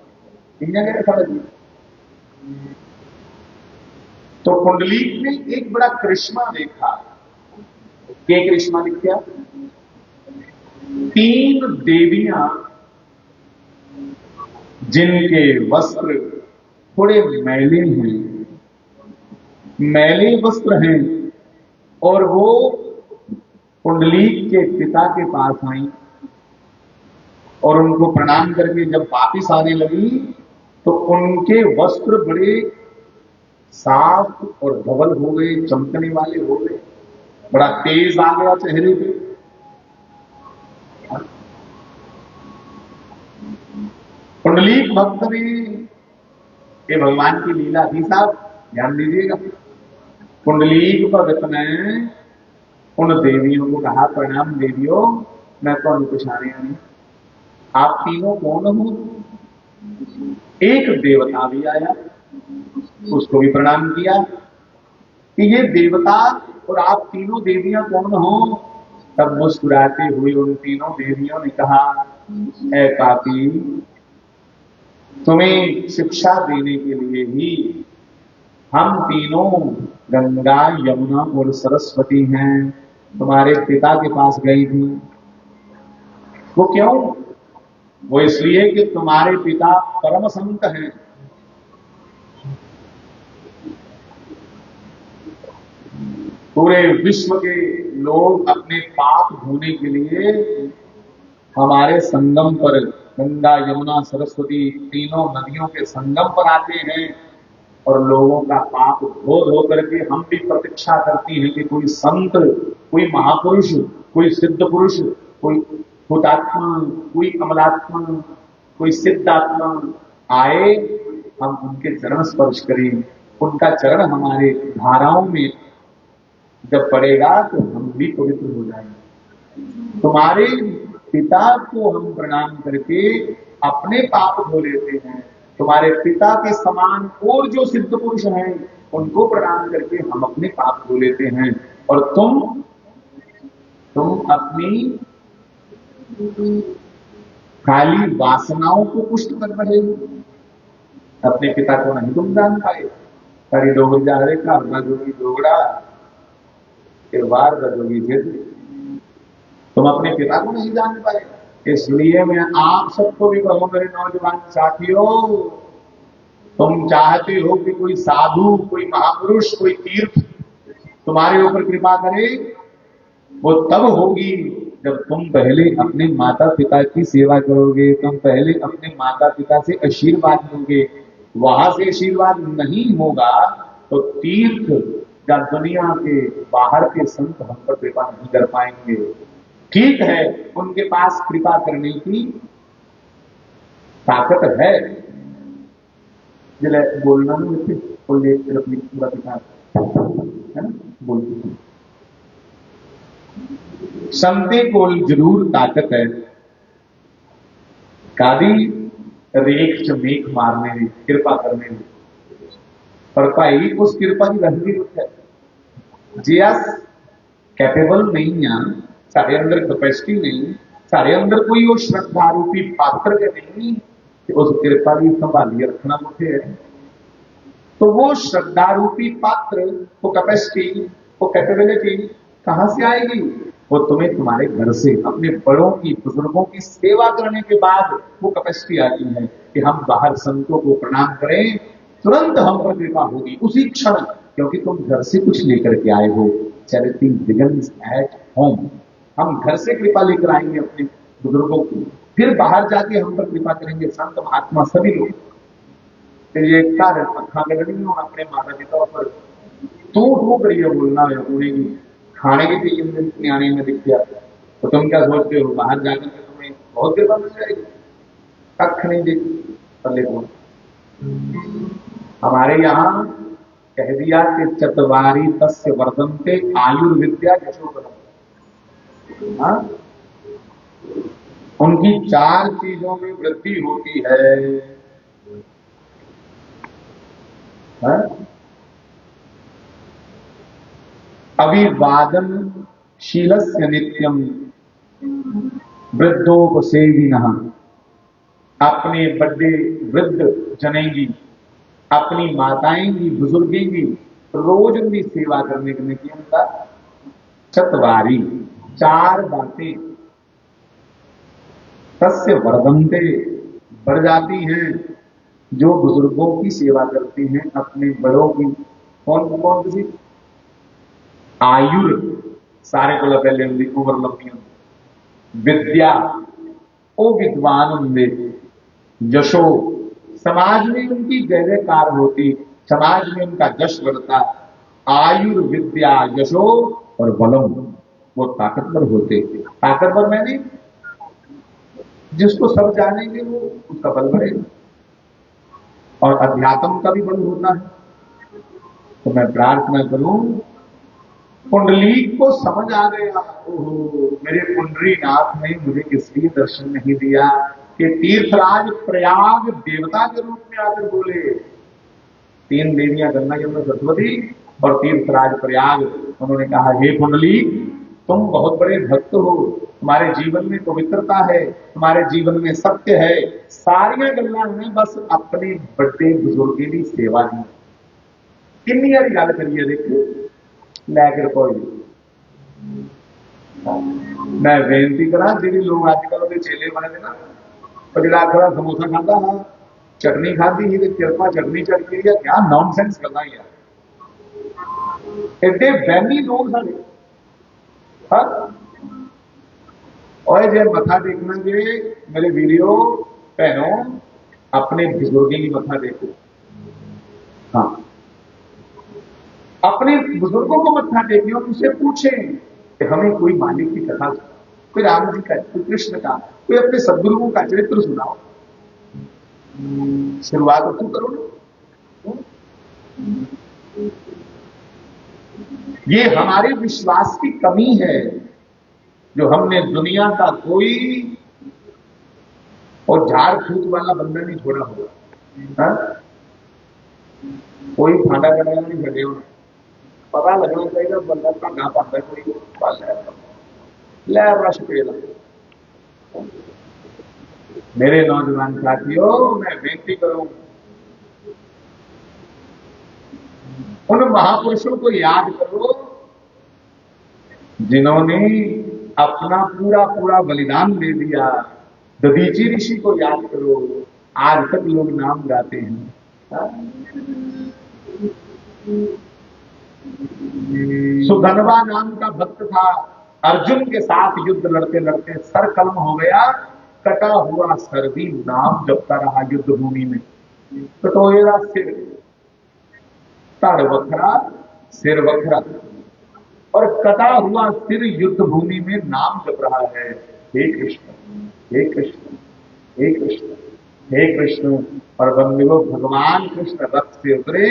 A: तो कुंडलीक ने एक बड़ा करिश्मा देखा। क्या करिश्मा दिखा? 3 देवियां जिनके वस्त्र थोड़े मैले हैं मैले वस्त्र हैं और वो कुंडलीक के पिता के पास आई और उनको प्रणाम करके जब वापिस आने लगी तो उनके वस्त्र बड़े साफ और धवल हो गए चमकने वाले हो गए बड़ा तेज आ गया चेहरे पे। कुंडलीक भक्त ने ये भगवान की लीला थी साहब ध्यान दीजिएगा। कुंडलीक भगत ने उन देवियों को कहा प्रणाम देवियों मैं तो पछाने नहीं आप तीनों कौन हो? एक देवता भी आया उसको भी प्रणाम किया कि ये देवता और आप तीनों देवियां कौन हो? तब मुस्कुराते हुए उन तीनों देवियों ने कहा ऐ पापी तुम्हें शिक्षा देने के लिए ही हम तीनों गंगा यमुना और सरस्वती हैं तुम्हारे पिता के पास गई थी। वो क्यों? वो इसलिए कि तुम्हारे पिता परम संत हैं। पूरे विश्व के लोग अपने पाप धोने के लिए हमारे संगम पर गंगा यमुना सरस्वती तीनों नदियों के संगम पर आते हैं और लोगों का पाप धो धो करके हम भी प्रतीक्षा करती हैं कि कोई संत कोई महापुरुष कोई सिद्ध पुरुष कोई हुतात्मा कोई अमलात्मा कोई सिद्धात्मा आए हम उनके चरण स्पर्श करें उनका चरण हमारे धाराओं में जब पड़ेगा तो हम भी पवित्र हो जाएंगे। तुम्हारे पिता को हम प्रणाम करके अपने पाप धो लेते हैं तुम्हारे पिता के समान और जो सिद्ध पुरुष हैं उनको प्रणाम करके हम अपने पाप धो लेते हैं और तुम अपनी खाली वासनाओं को पुष्ट कर रहे हो अपने पिता को नहीं तुम जान पाए सारी डोगरी जा रहे का जोगी डोगड़ा बार जोगी थे तुम अपने पिता को नहीं जान पाए। इसलिए मैं आप सबको भी कहूं मेरे नौजवान साथियों तुम चाहते हो कि कोई साधु कोई महापुरुष कोई तीर्थ तुम्हारे ऊपर कृपा करे वो तब होगी जब तुम पहले अपने माता पिता की सेवा करोगे तुम पहले अपने माता पिता से आशीर्वाद लोगे वहां से आशीर्वाद नहीं होगा तो तीर्थ या दुनिया के बाहर के संत हम पर कृपा नहीं कर पाएंगे।
B: ठीक है, उनके पास कृपा करने की ताकत है। जिले बोलना नहीं होते तो ले अपनी पूरा पिता है ना बोलती संते को जरूर ताकत है कादी रेख च मेख मारने में कृपा करने में, पर भाई उस कृपा की गल भी है जे अस कैपेबल नहीं हाँ, सारे अंदर कैपेसिटी नहीं, सारे अंदर कोई वो श्रद्धा रूपी पात्र के नहीं, तो उस कृपा की संभालिए रखना मुझे है। तो वो श्रद्धा रूपी पात्र, वो कैपेसिटी, वो कैपेबिलिटी कहां से आएगी? वो तुम्हें तुम्हारे घर से, अपने बड़ों की, बुजुर्गों की सेवा करने के बाद वो कैपेसिटी आती है कि हम बाहर संतों को प्रणाम करें, तुरंत हम पर कृपा होगी उसी क्षण, क्योंकि तुम घर से कुछ लेकर के आए हो। Charity begins at home. हम घर से कृपा लेकर आएंगे अपने बुजुर्गों की, फिर बाहर जाके हम पर कृपा करेंगे संत महात्मा सभी लोग। तो ये कारण अखा गढ़नी हो अपने माता पिता पर तू करिए बोलना है उन्हें खाने के लिए न्याणी में दिख गया, तो तुम क्या सोचते हो बाहर जाकर के तुम्हें बहुत कृपा मिल जाएगी? कख नहीं देखी पल्ले को। हमारे यहाँ कह दिया कि चतवारी तस्य वर्धन्ते आयुर्विद्या यशोबलम। हाँ, उनकी 4 चीजों में वृद्धि होती है। हाँ? अभिवादन शीलस्य नित्यम वृद्धोपसेविनः। अपने बड़े वृद्ध जनेंगी, अपनी माताएंगी, बुजुर्गेंगी, रोज उनकी सेवा करने के लिए उनका चतवारी 4 बातें तस्य वर्धन्ते बढ़ जाती हैं जो बुजुर्गों की सेवा करती हैं, अपने बड़ों की। कौन कौन सी? आयुर, सारे को पहले उनकी उम्र लंबी होती। विद्या, ओ विद्वान होंगे। यशो, समाज में उनकी जय जयकार होती, समाज में उनका जश बढ़ता। आयुर्विद्या यशो और बलम, वो ताकतवर होते। ताकतवर मैंने जिसको सब जानेंगे वो उसका बल बढ़ेगा, और अध्यात्म का भी बल होता है। तो मैं प्रार्थना करूं, कुंडली को समझ आ गया, ओहो मेरे पुंडरीनाथ ने मुझे इसलिए दर्शन नहीं दिया कि तीर्थराज प्रयाग देवता के रूप में आकर बोले। 3 देवियां गंगा यमुना सरस्वती और तीर्थराज प्रयाग, उन्होंने कहा हे कुंडली तुम बहुत बड़े भक्त हो, तुम्हारे जीवन में पवित्रता है, तुम्हारे जीवन में सत्य है, सारिया गल्लां ने बस अपने बड़े बुजुर्गों की सेवा की। किन्नी बारी गल करिए देखो लैकर कोई। मैं बेनती करा जी लोग अजकल चेले बने थे ना, जो आखिर समोसा खाता हाँ चटनी खाती ही कृपा चटनी चढ़ गई है, क्या नॉनसेंस करना यार। एडे वहमी लोग सारे। हाँ? और जे मथा देखना जे मेरे वीडियो भैनों अपने बुजुर्गों की मथा देखो। हाँ, अपने बुजुर्गों को मत्था टेके और उनसे पूछें कि हमें कोई मालिक की कथा, कोई राम जी का, कोई कृष्ण का, कोई अपने सदगुरुओं का चरित्र सुनाओ। शुरुआत तो करो ना। ये हमारे विश्वास की कमी है जो हमने दुनिया का कोई और झाड़ फूक वाला बंदा नहीं छोड़ा होगा। कोई फांडा करने नहीं छड़े होना, पता लगना चाहिए बंदा भागा पाता कोई लै रश पेला। मेरे नौजवान साथियों, मैं बेनती करूं उन महापुरुषों को याद करो जिन्होंने अपना पूरा पूरा बलिदान दे दिया। दधीची ऋषि को याद करो, आज तक लोग नाम गाते हैं। सुधनवा नाम का भक्त था, अर्जुन के साथ युद्ध लड़ते लड़ते सर कलम हो गया, कटा हुआ सर भी नाम जपता रहा युद्ध भूमि में। कटोएरा सिर, तड़ वखरा सिर वखरा।
A: और कटा हुआ सिर युद्ध भूमि में नाम जप रहा है, हे कृष्ण, हे कृष्ण, हे कृष्ण, हे कृष्ण। और बंधुओं, भगवान कृष्ण रथ से उतरे,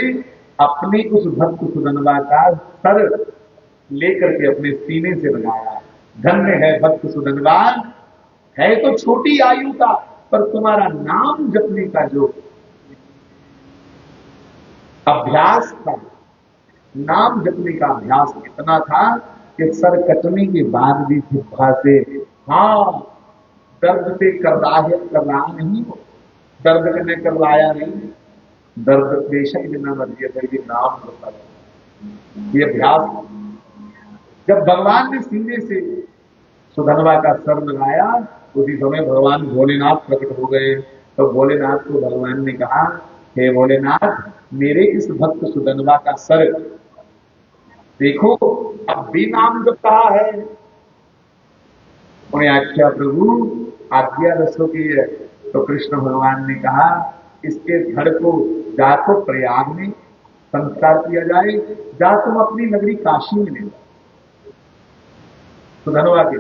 A: अपने उस भक्त सुदनवा का सर लेकर के अपने सीने से लगाया। धन्य है भक्त सुदनवा, है तो छोटी आयु का, पर तुम्हारा नाम जपने का जो अभ्यास था, नाम जपने का अभ्यास इतना था कि सर कटने के बाद भी जिह्वा से, हाँ, दर्द से कर रहा नहीं हो, दर्द करने कर लाया नहीं, दर्द बेशक बिना मर्जी है, ये नाम होता है, ये अभ्यास। जब भगवान ने सीने से सुधनवा का सर लगाया, उसी समय भगवान भोलेनाथ प्रकट हो गए। तो भोलेनाथ को भगवान ने कहा, हे भोलेनाथ, मेरे इस भक्त सुधनवा का सर देखो, अब भी नाम जप रहा है। उन्हें आज्ञा प्रभु, आज्ञा रसोगी है। तो कृष्ण भगवान ने कहा, इसके धड़ को जा तो प्रयाग में संस्कार किया जाए, जा तुम अपनी नगरी काशी में ले जाओ। सुधनवा के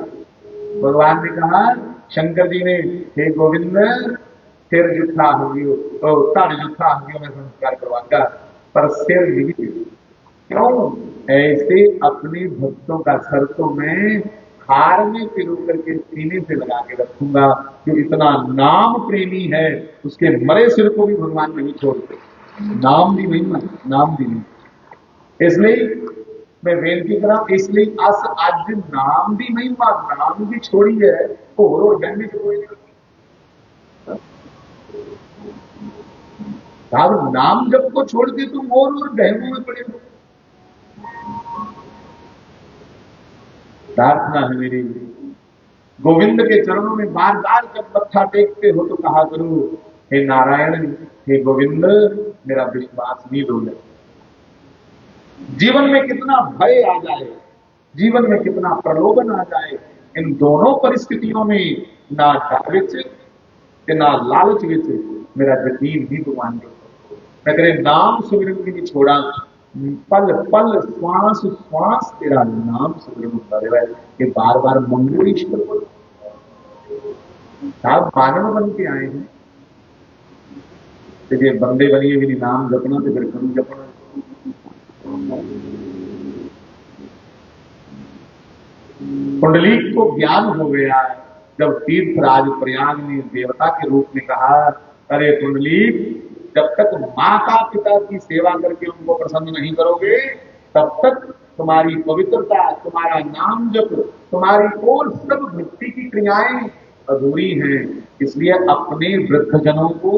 A: भगवान ने कहा, शंकर जी ने, हे गोविंद, सिर जुठा हो गयो तो तड़ जुठा हो गयो, मैं संस्कार करवाऊंगा, पर सिर नहीं। क्यों? ऐसे अपने भक्तों का सर तो मैं हार में पिरो करके सीने से लगा के रखूंगा। जो इतना नाम प्रेमी है, उसके मरे सिर को भी भगवान नहीं छोड़ते। नाम भी नहीं, नाम भी नहीं। इसलिए मैं बेनती करा, इसलिए अस आज नाम भी नहीं, नाम भी छोड़ी है, और बहने से कोई नहीं। नाम जब को छोड़ के तुम और बहनों में पड़े हो। प्रार्थना है मेरी, गोविंद के चरणों में बार बार जब मत्था टेकते हो तो कहा करो, हे नारायण, हे गोविंद, मेरा विश्वास नहीं डोले। जीवन में कितना भय आ जाए, जीवन में कितना प्रलोभन आ जाए, इन दोनों परिस्थितियों में ना डर विच ना लालच विच मेरा यकीन भी भगवान को। मैं तेरे नाम सुमिरन भी नहीं छोड़ा, पल पल श्वास श्वास तेरा नाम सुमिरन होता रहा है। ये बार बार मंगो ईश्वर को। आप मानव बन के आए हैं, तो ये बंदे बनिए भी नहीं नाम जपना, तो फिर करूं जपना। कुंडलीक को ज्ञान हो गया जब तीर्थराज प्रयाग ने देवता के रूप में कहा, अरे कुंडलीक, जब तक माता पिता की सेवा करके उनको प्रसन्न नहीं करोगे, तब तक तुम्हारी पवित्रता, तुम्हारा नाम जप, तुम्हारी और सब भक्ति की क्रियाएं अधूरी हैं। इसलिए अपने वृद्धजनों को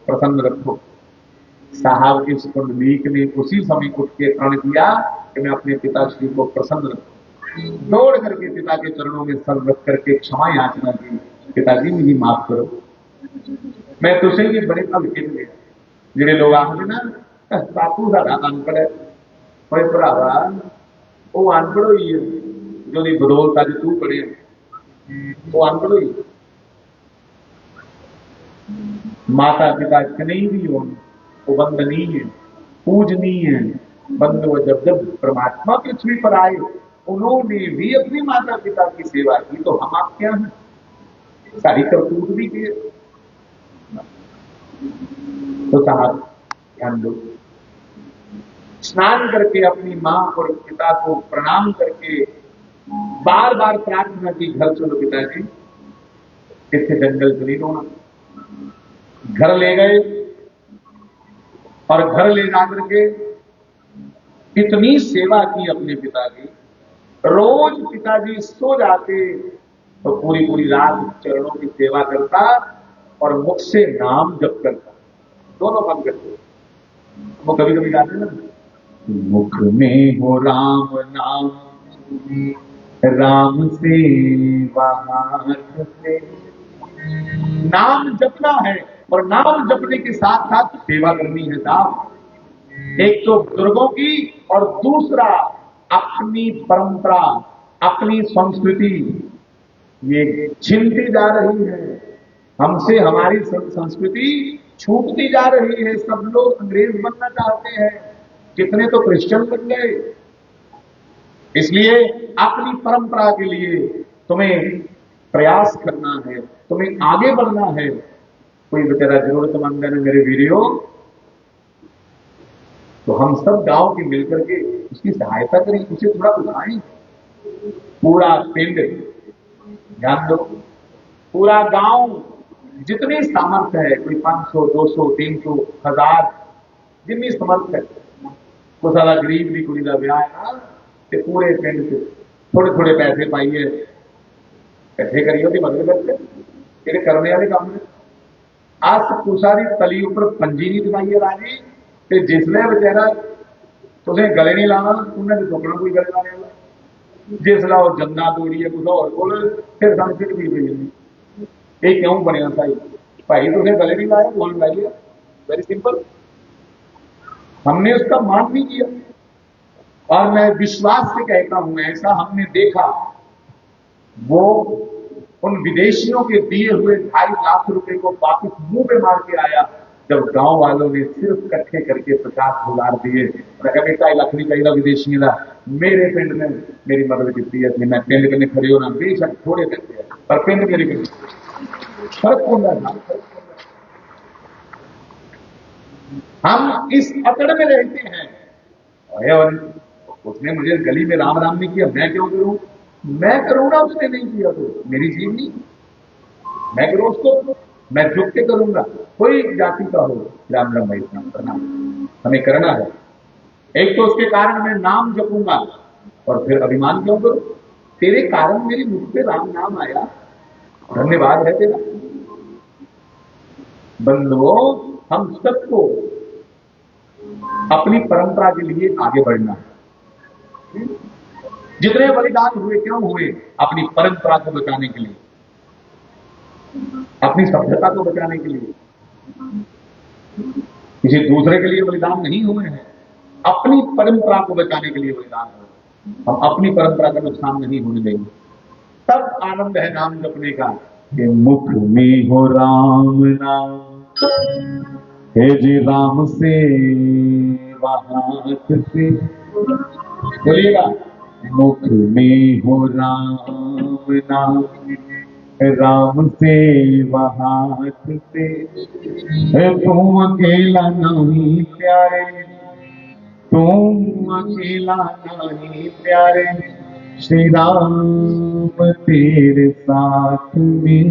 A: प्रसन्न रखो। साहब इस कुंडलीक ने उसी समय उठ के प्रण किया कि मैं अपने पिताश्री को प्रसन्न रखूं। दौड़ करके पिता के चरणों में सर रख करके क्षमा याचना की, पिताजी मुझे माफ करो, मैं तुझे ये बड़े हल्के में ਜਿਹੜੇ लोग आखते ना बापू साडा अनपढ़ है, ओए भरावा वो अनपढ़ हुई है, जो बदौलत अज तू पढ़े वो अनपढ़ हुई। माता पिता कहीं भी हो, वो वंदनीय है, पूजनीय है। बंधु जब जब परमात्मा पृथ्वी पर आए, उन्होंने भी अपने माता पिता की सेवा की, तो हम आप क्या हैं? सारी करतूत भी किए। तो साहब ध्यान दो, स्नान करके अपनी मां और पिता को प्रणाम करके बार बार प्रार्थना की, घर चलो पिताजी, इतने जंगल से नहीं रोना। घर ले गए और घर ले जाकर के इतनी सेवा की अपने पिता की। रोज पिताजी सो जाते तो पूरी पूरी रात चरणों की सेवा करता और मुख से नाम जप करता, दोनों काम करते। वो कभी कभी गाते ना, मुख में हो राम नाम, राम से हाथ से। नाम जपना है और नाम जपने के साथ साथ सेवा करनी है साहब। एक तो बुजुर्गों की और दूसरा अपनी परंपरा, अपनी संस्कृति ये छिनती जा रही है हमसे। हमारी संस्कृति छूटती जा रही है। सब लोग अंग्रेज बनना चाहते हैं, कितने तो क्रिश्चियन बन गए। इसलिए अपनी परंपरा के लिए तुम्हें प्रयास करना है, तुम्हें आगे बढ़ना है। कोई बेचारा जरूरतमंद है ना मेरे वीडियो, तो हम सब गांव के मिलकर के उसकी सहायता करें, उसे थोड़ा उठाएं। पूरा पिंड, ध्यान दो, पूरा गांव, जितनी सामर्थ्य है, कोई 500 200 300 1000 जितनी समर्थ है, वो सारा गरीब भी कुड़ी का ब्याह है ना, ते पूरे पिंड से थोड़े थोड़े पैसे पाइए, इकट्ठे करिए, ਉਹਦੀ मदद करते ਜਿਹੜੇ करने वाले काम ने। आज कुसा की तली उपर पंजी नहीं दबाई है राजी, ते जिसले बेचारा तुसें गले नहीं लाना, उन्हें तो चुकना कोई गले लाने वाला, जिसला वो जंदा तोड़ी है कुछ होर कोल, फिर सानू फिर भी पई जांदी। ये क्यों बनया भाई? भाई तुसें गले नहीं लाया, बोल लाइए, वेरी सिंपल। हमने उसका मान नहीं किया, और मैं विश्वास से कहता हूं ऐसा हमने देखा। वो उन विदेशियों के दिए हुए 2.5 लाख रुपए को वापिस मुंह पे मार के आया, जब गांव वालों ने सिर्फ इकट्ठे करके 50,000 दिए। मैं 2.5 लाख नहीं चाहिए विदेशियों का, मेरे पिंड ने मेरी मदद की है। मैं पिंड कने खड़े होना, बेशक थोड़े पैसे है, पर पिंड मेरे पिंड फर्क होता था। हम इस अकड़ में रहते हैं, और उसने मुझे गली में राम राम नहीं किया, मैं क्यों करूं? मैं करूंगा, उसने नहीं किया तो मेरी जीव नहीं, मैं करूं उसको, मैं झुक के करूंगा। कोई जाति का हो, राम राम भाई नाम करना हमें करना है। एक तो उसके कारण मैं नाम जपूंगा, और फिर अभिमान क्यों करूं? तेरे कारण मेरी मुख पे राम नाम आया, धन्यवाद है तेरा। बंधुओं, हम सबको अपनी परंपरा के लिए आगे बढ़ना है। जितने बलिदान हुए क्यों हुए? अपनी परंपरा को बचाने के लिए, अपनी सभ्यता को बचाने के लिए, किसी दूसरे के लिए बलिदान नहीं हुए हैं, अपनी परंपरा को बचाने के लिए बलिदान हुए। हम अपनी परंपरा का नुकसान नहीं होने देंगे, तब आनंद है नाम जपने का। कि मुख में हो राम नाम, हे जी राम से हाथ से, बोलिएगा, मुख में हो राम नाम, राम से हाथ से, तुम अकेला नहीं प्यारे, तुम अकेला नहीं प्यारे, श्री राम तेरे साथ में।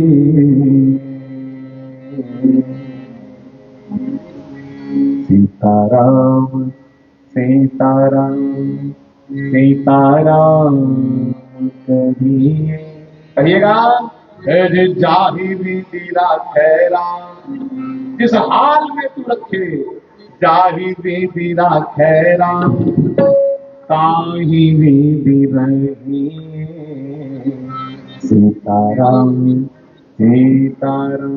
A: सीताराम सीताराम सीताराम कहिएगा। जाहि विधि राखै राम, जिस हाल में तू रखे, जाहि विधि राखै राम, ताहि विधि रहिए। सीताराम सीताराम।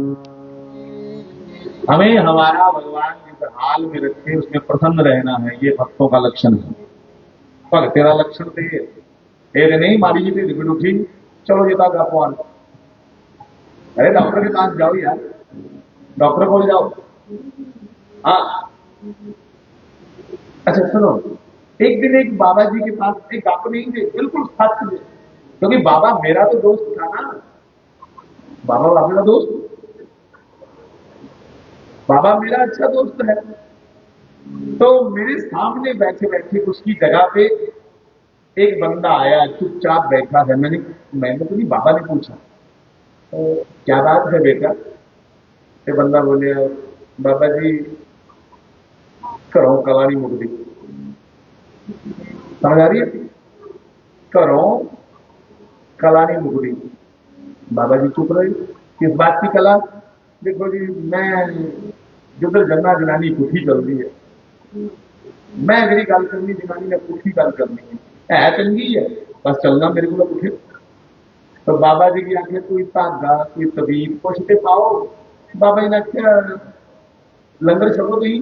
A: हमें हमारा भगवान जिस हाल में रखे उसमें प्रसन्न रहना है, ये भक्तों का लक्षण है। पर तेरा लक्षण दे ये नहीं मारी जी रिपीट उठी, चलो ये तक आप, अरे डॉक्टर के पास जाओ यार, डॉक्टर को जाओ। हाँ अच्छा सुनो, एक दिन एक बाबा जी के पास एक आप नहीं थे, बिल्कुल सच थे, क्योंकि बाबा मेरा तो दोस्त था ना, बाबा बाबा का दोस्त, बाबा मेरा अच्छा दोस्त है। तो मेरे सामने बैठे बैठे उसकी जगह पे एक बंदा आया, चुपचाप बैठा है। मैंने तो नहीं, बाबा ने पूछा तो क्या बात है बेटा? ये बंदा बोले, बाबा जी घरों कला नहीं मुकती। समझ आ रही है? घरों कला नहीं मुकती। बाबा जी चुप रहे, किस बात की कला? देखो जी, मैं जिधर जन्ना जनानी पुठी चल रही है, मैं मेरी गल करनी जनानी ने पुठी गल करनी है चंगी है, बस चलना मेरे को पुठे। तो बाबा जी की आखिर कोई धागा कोई तबीब कुछ तो पाओ। बाबा जी ने आख्या लंगर छको तुम,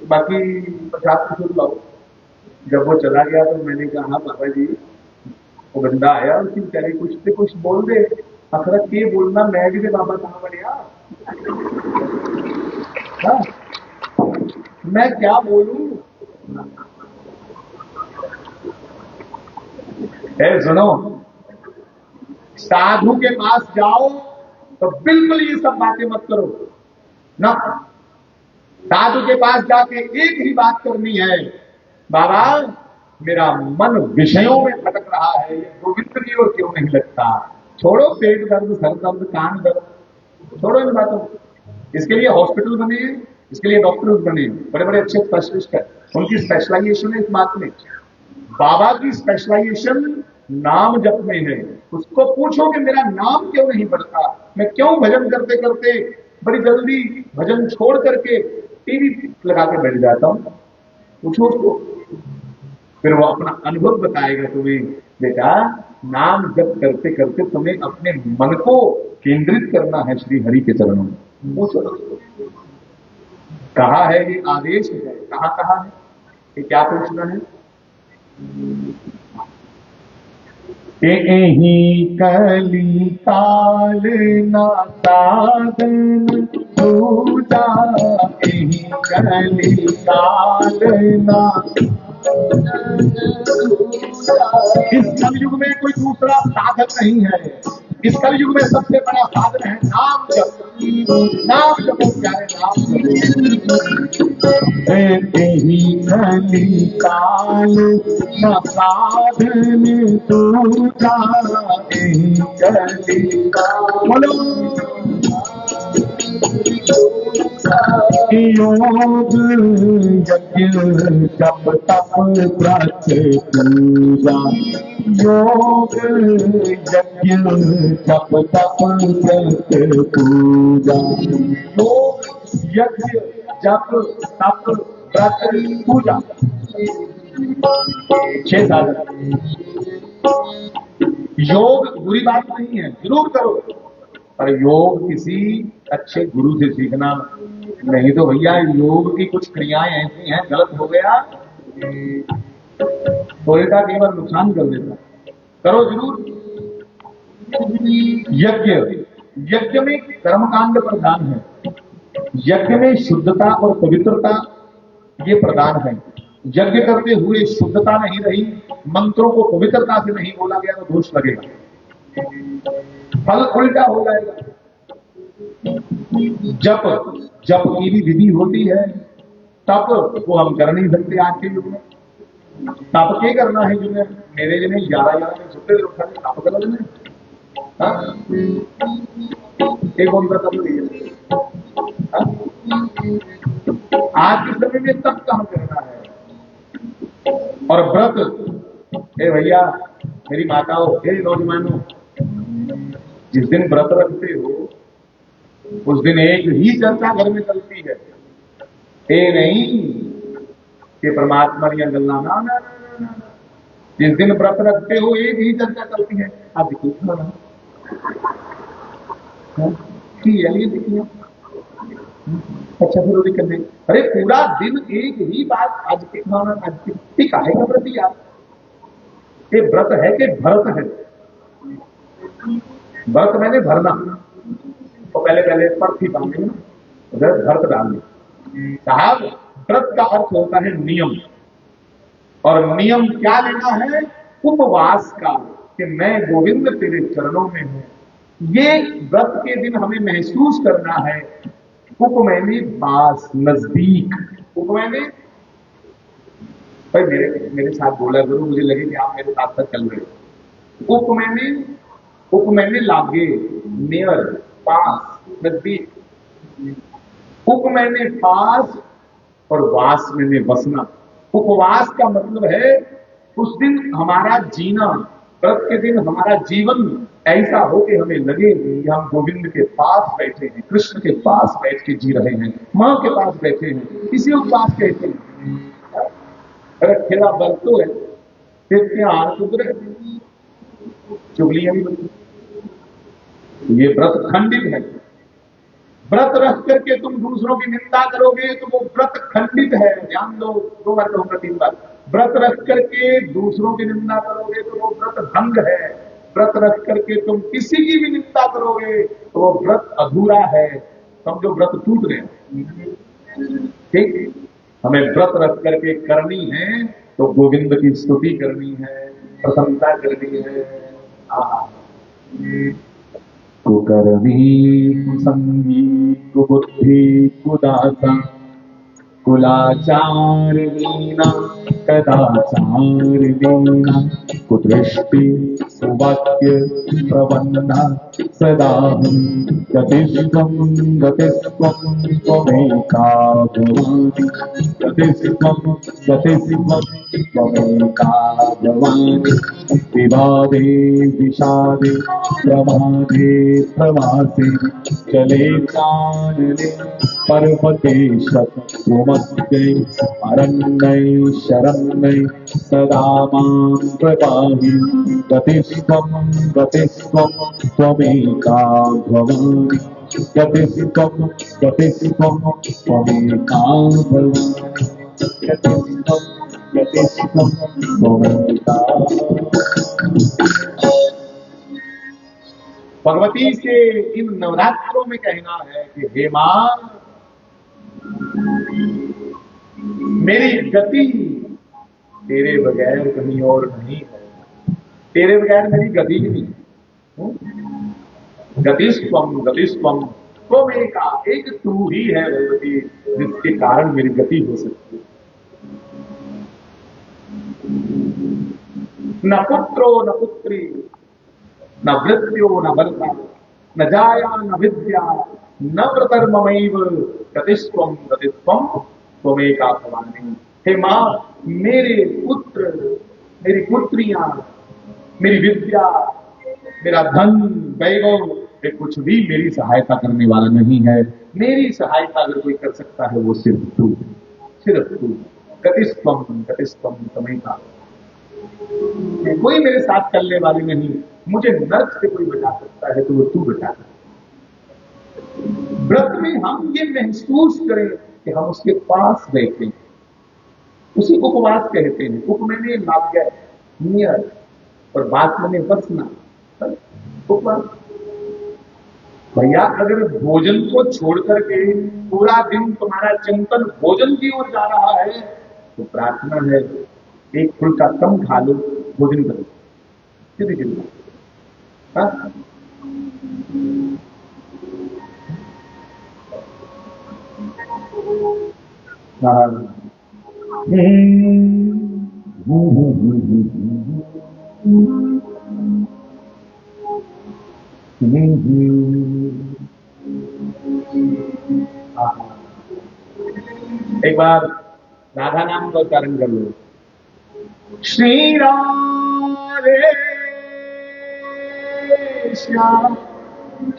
A: बाकी प्रसाद प्रसूद लाओ। जब वो चला गया तो मैंने कहा बाबा जी, वो बंदा आया, उसकी बेचारे कुछ तो कुछ बोल दे। आखिर के बोलना, मैं भी बाबा कहां बनया, मैं क्या बोलूं? सुनो, साधु के पास जाओ तो बिल्कुल ये सब बातें मत करो ना। साधु के पास जाके एक ही बात करनी है, बाबा मेरा मन विषयों में भटक रहा है, ये गोविंद की ओर क्यों नहीं लगता। छोड़ो पेट दर्द, सर दर्द, कान दर्द, छोड़ो इन बातों को। इसके लिए हॉस्पिटल बने हैं, इसके लिए डॉक्टर्स बने हैं, बड़े बड़े अच्छे स्पेशलिस्ट हैं, उनकी स्पेशलाइजेशन है इस बात में। बाबा की स्पेशलाइजेशन नाम जप में है। उसको पूछो कि मेरा नाम क्यों नहीं बढ़ता, मैं क्यों भजन करते करते बड़ी जल्दी भजन छोड़ करके टीवी लगा के बैठ जाता हूं। पूछो उसको, फिर वो अपना अनुभव बताएगा तुम्हें। बेटा नाम जप करते करते तुम्हें अपने मन को केंद्रित करना है श्री हरि के चरणों में। पूछो कहा है, ये आदेश है, कहां कहा है, ये क्या पूछना है।
B: एहि कली काल ना साधन दूजा, एहि कली काल ना।
A: इस कलयुग में कोई दूसरा साधन नहीं है। इस कलयुग में सबसे बड़ा साधन है नाम जप। नाम जपो प्यारे, नाम जपो।
B: एहि कली काल ना साधन दूजा, एहि कली काल। योग यज्ञ जप तप व्रत पूजा, योग यज्ञ जप तप व्रत पूजा।
A: योग यज्ञ जप तप व्रत पूजा, 6 साधन। योग बुरी बात नहीं है, जरूर करो, पर योग किसी अच्छे गुरु से सीखना। नहीं तो भैया योग की कुछ क्रियाएं ऐसी हैं, गलत हो गया तो उल्टा कई बार नुकसान कर देता। करो जरूर। यज्ञ, यज्ञ में कर्मकांड प्रधान है। यज्ञ में शुद्धता और पवित्रता ये प्रधान है। यज्ञ करते हुए शुद्धता नहीं रही, मंत्रों को पवित्रता से नहीं बोला गया तो दोष लगेगा, फल उल्टा हो जाएगा। जप, जप की भी विधि होती है। तप वो हम कर नहीं सकते आज के युग में। तप के करना है जो मेरे लिए 11 में सुबह उठा के तप कर लेना। एक कौन सा तप नहीं है आज के समय में, तप कहां करना है। और व्रत, हे भैया मेरी माताओं, हे नौजवानों, जिस दिन व्रत रखते हो उस दिन एक ही चर्चा घर में चलती है। ये नहीं कि परमात्मा ने गल्ला, ना ना ना ना। जिस दिन व्रत रखते हो एक ही चर्चा चलती है, आज क्यों खाना देखिए। अच्छा फिर करने, अरे पूरा दिन एक ही बात, आज के खाना, आज की काहे का व्रत यार। ये व्रत है कि भरत है। व्रत मैंने भरना, तो पहले पर्थी बांधे ना, उधर भरत डालने। साहब व्रत का अर्थ होता है नियम, और नियम क्या लेना है, उपवास का, कि मैं गोविंद तेरे चरणों में हूं। ये व्रत के दिन हमें महसूस करना है। उपमैने पास, नजदीक। उपमैने भाई मेरे साथ बोला करो, मुझे लगे कि आप मेरे साथ साथ चल रहे। उपमैने लागे, नियर, पास, नजदीक। उपमैने पास और वास मैंने बसना। उपवास का मतलब है उस दिन हमारा जीना, व्रत के दिन हमारा जीवन ऐसा हो कि हमें लगे कि हम गोविंद के पास बैठे हैं, कृष्ण के पास बैठ के जी रहे हैं, मां के पास बैठे हैं। इसी उपवास कहते हैं। अगर खेला व्रत तो है, फिर ध्यान सुधरे, चुगलियां भी बनती। ये व्रत खंडित है। व्रत रख करके तुम दूसरों की निंदा करोगे तो वो व्रत खंडित है। ध्यान दो, 2 बार कहूंगा 3 बार। व्रत रख करके दूसरों की निंदा करोगे तो वो व्रत भंग है। व्रत रख करके तुम किसी की भी निंदा करोगे तो वो व्रत अधूरा है। समझो व्रत टूट गया। ठीक, हमें व्रत रख करके करनी है तो गोविंद की स्तुति करनी है, प्रशंसा करनी है।
B: कुकर्मी कुसंगी कुबुद्धि कुदासा कुलाचार लीना कदाचार लीना कुदृष्टि कुवाक्य प्रबंधा सदा गतिस्त्वं त्वमेका भवानि गतिस्त्वं त्वमेका भवानि विवादे विषादे प्रमादे प्रवासे चले कानने पर्वते शत्रुमध्ये अरण्यै शरण्यै सदा मां प्रपाहि गतिस्त्वं त्वमेका भवानि गतिस्त्वं त्वमेका भवानि गतिस्त्वं त्वमेका।
A: भगवती से इन नवरात्रों में कहना है कि हे मां, मेरी गति तेरे बगैर कहीं और नहीं है, तेरे बगैर मेरी गति भी नहीं। गतिस्त्वं त्वमेका, एक तू ही है भगवती, जिसके कारण मेरी गति हो सकती है। न पुत्रो न पुत्री न वृत्यो न बलता न जाया न विद्या न व्रतर्ममैव गतिस्त्वं त्वमेका भवानी। हे मां, मेरे पुत्र, मेरी पुत्रियां, मेरी विद्या, मेरा धन वैभव, ये कुछ भी मेरी सहायता करने वाला नहीं है। मेरी सहायता अगर कोई कर सकता है वो सिर्फ तू, सिर्फ तू। गतिस्त्वं त्वमेका, कोई मेरे साथ चलने वाले नहीं। मुझे नर्क से कोई बचा सकता है तो वो तू बचा सकता। व्रत में हम ये महसूस करें कि हम उसके पास बैठे, उसी उपवास कहते हैं। उप मैंने लाभ्य नियर और बात मैंने बसना, उपवास। भैया अगर भोजन को छोड़ करके पूरा दिन तुम्हारा चिंतन भोजन की ओर जा रहा है तो प्रार्थना है एक फुल्का कम खा लो, भोजन करो, सीधी चिंता। एक बार राधा नाम का उच्चारण कर लो। श्री राधे श्याम,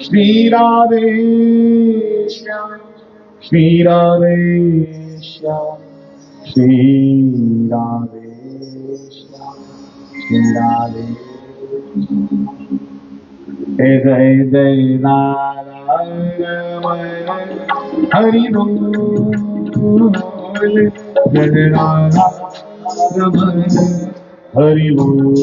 A: श्री राधे श्याम, श्री राधे श्याम, श्री राधे श्याम, श्री राधे। जय जय नारायण हरि बोल, जय राधा रमण हरि बोल।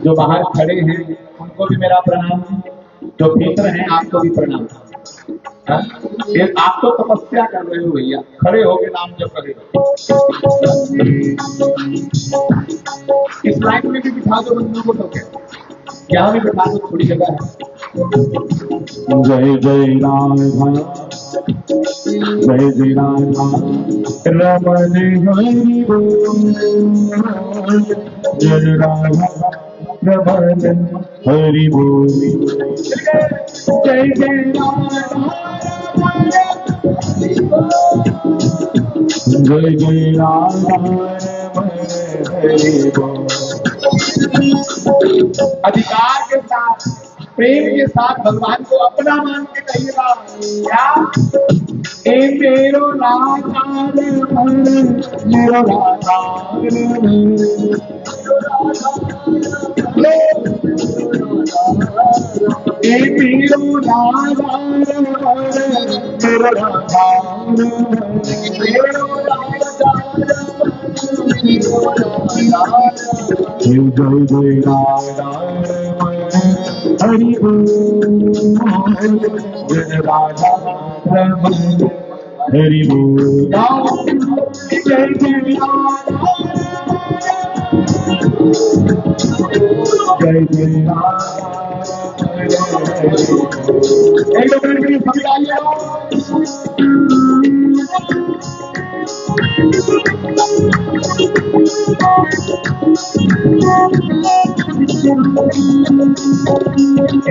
A: जो बाहर खड़े हैं उनको भी मेरा प्रणाम, जो भीतर हैं आपको भी प्रणाम। आप तो तपस्या कर रहे हो भैया, खड़े होके नाम जप रहे हो। इस लाइन में भी बिठा दो बंदों को, तो यहाँ भी बिठा दो, थोड़ी जगह है।
B: जय जय राधा, जय जय राधा रमण हरि बोल, जय राधा रमण हरि बोल, जय जय राधा, जय जय राधा रमण हरि बोल।
A: अधिकार के साथ, प्रेम के साथ भगवान को अपना मान के कहिएगा, क्या ए मेरो राधा मेरो राधा, ए मेरो राधा मेरो राधा, मेरो राधा
B: जय जय राधा हरि बोल, जय राधा रमण हरि बोल, जय जय राधा जय जय राधा। एक दो मिनट के लिए सभी आइए।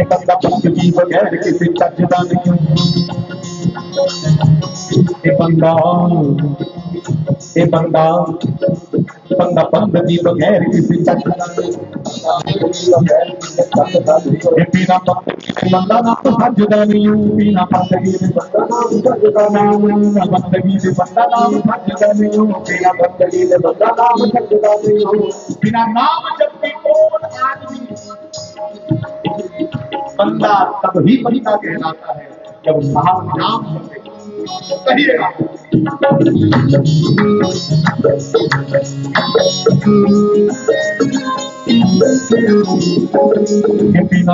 B: बंदा पंथ की बगैर किसी चजदा नहीं, बंदा बंदा बंदा पंथ की बगैर किसी चजदा नहीं, बिना पंथ की बंदा नाम सजदा नहीं, बिना पंथ की बंदा नाम सजदा नहीं, बंदगी से बंदा नाम सजदा नहीं, बिना बंदगी से बंदा नाम सजदा नहीं, बिना नाम जपते कौन आदमी बंदा तभी बंदा कहलाता है जब साहब नाम कहिएगा। बिना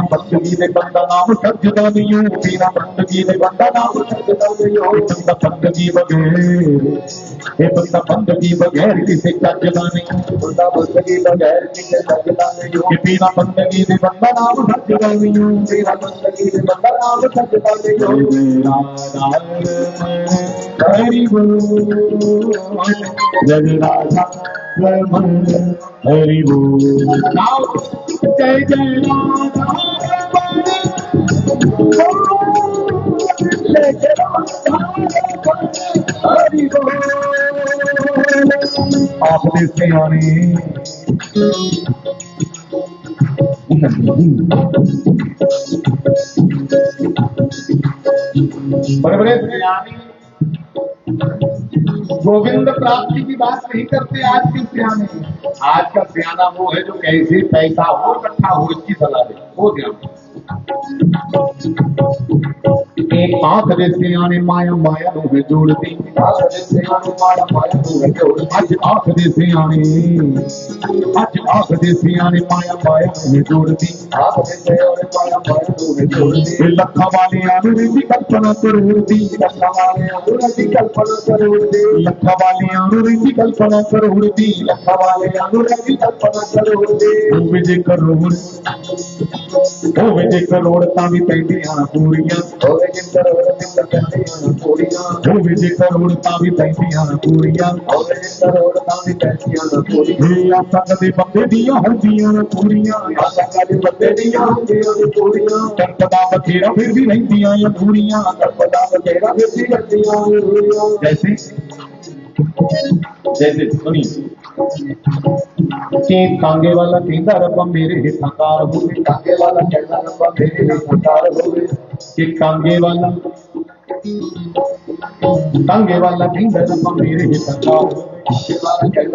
B: बंदगी से बंदा नाम सजदा नहीं हो, बिना बंदगी से बंदा नाम सजदा नहीं हो, बंदा बंदगी बगैर बंदा बंदगी बगैर किसी सजदा नहीं, बंदा बंदगी बगैर किसी सजदा नहीं हो, बिना बंदगी से बंदा नाम सजदा नहीं हो, बिना बंदगी से बंदा नाम सजदा नहीं हो। हरि बोल, जय राधा रमण हरि बोल, जय जय राधा हरि बोल। आपने सियाने बड़े बड़े सियाने गोविंद प्राप्ति की बात नहीं करते आज के सियाने। आज का सियाना वो है जो कैसे पैसा हो इकट्ठा हो इसकी सलाह दे, वो ध्यान। एक आंख दे सियाने माया माया में जोड़ती, आंख दे सियाने माया माया में जोड़ती, आज आंख दे सियाने, आज आंख दे सियाने माया माया में जोड़ती, आंख दे सियाने माया माया में जोड़ती, लखा वाले आने की कल्पना करोड़ती, लखा वाले आने की कल्पना करोड़ती, लखा वाले आने की कल्पना करोड़ती, लखा वाले आने की कल्पना करोड़ती, ओ विजय करोड़, ओ विजय करोड़ तावी पैंदियां पूरियां, ओ विजय करोड़ पैंदियां पूरियां, ओ विजय करोड़ तावी पैंदियां पूरियां, ओ विजय करोड़ तावी पैंदियां पूरियां, संग दे बंदे दियां होंदियां पूरियां, संग दे बंदे दियां होंदियां पूरियां, करपदा बथेरा फिर भी रहंदियां पूरियां, करपदा बथेरा फिर भी रहंदियां पूरियां। जैसे जैसे सुनी के कांगे वाला कहता रब्बा मेरे हितकार होवे, कांगे वाला कहता रब्बा मेरे हितकार होवे, के कांगे वाला कहता रब्बा मेरे हितकार होवे, कहता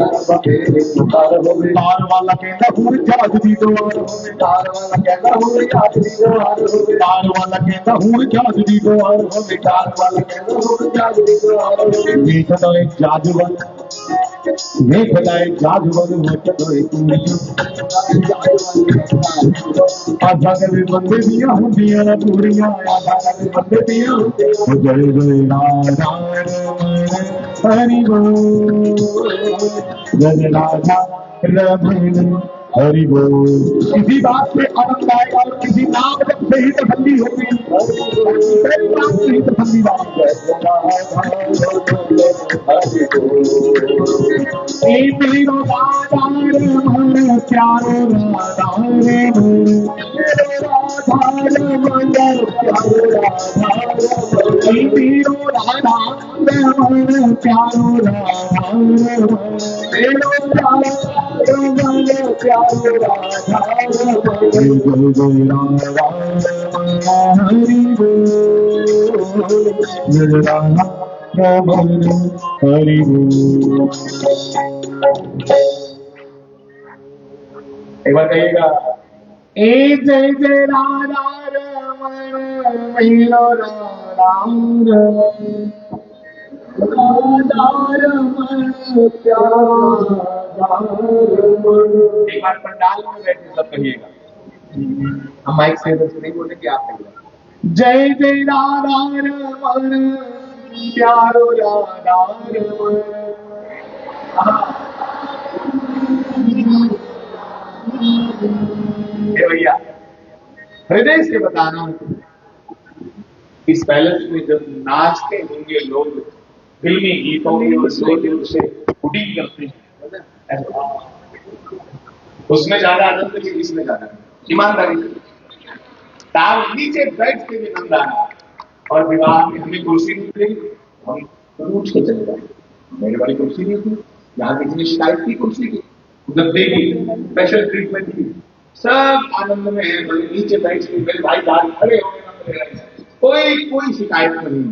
B: रब्बा मेरे हितकार होवे, तार वाला कहता हुए जाज दी द्वार होवे, तार वाला कहता हुए जाज दी द्वार होवे, तार वाला कहता हुए जाज दी द्वार होवे, तार वाला कहता हुए जाज दी द्वार होवे, देखदा एक जाजवन देखदाए जाजवन वचदोए कुड़ियां, आधा कदे बंदे दियां होंदियां ना पूरियां, आधा कदे बंदे दियां होंदियां। जय जय राधा हरि बोल, जय राधा रमण हरि बोल। किसी बात पे आनंद आएगा और किसी नाम से ही तसल्ली होगी, नाम से ही तसल्ली बात है। मेरो राधा रमण प्यारो राधा रमण, राधा रमण प्यारो राधा रमण, मेरो राधा रमण प्यारो राधा रमण, मेरो राधा रमण प्यारो राधा रमण। जय जय राधा हरि बोल, जय राधा रमण हरि बोल। एक बार कहिएगा, ए जय जय राधा रमण मिलो राम रमण, राधा रमण प्यारा एक बार पंडाल में बैठे सब कहिएगा, हम माइक से इधर से नहीं बोलेंगे, आप कहिएगा जय जय राधा रमन प्यारो राधा रमन। भैया हृदय से बताना, इस पैलेस में जब नाचते होंगे लोग फिल्मी गीतों की और स्लोगन से हुडिंग करते हैं, उसमें ज्यादा आनंद कि इसमें ज्यादा ईमानदारी से ताव नीचे बैठ के भी आनंद आना। और विवाह में हमें कुर्सी नहीं मिली, हम उठ के चले जाए, मेरे वाली कुर्सी नहीं थी, यहाँ किसी ने शिकायत की कुर्सी की, गद्दे की, स्पेशल ट्रीटमेंट की, सब आनंद में है, नीचे बैठ के मेरे भाई बाहर खड़े हो गए, कोई शिकायत नहीं।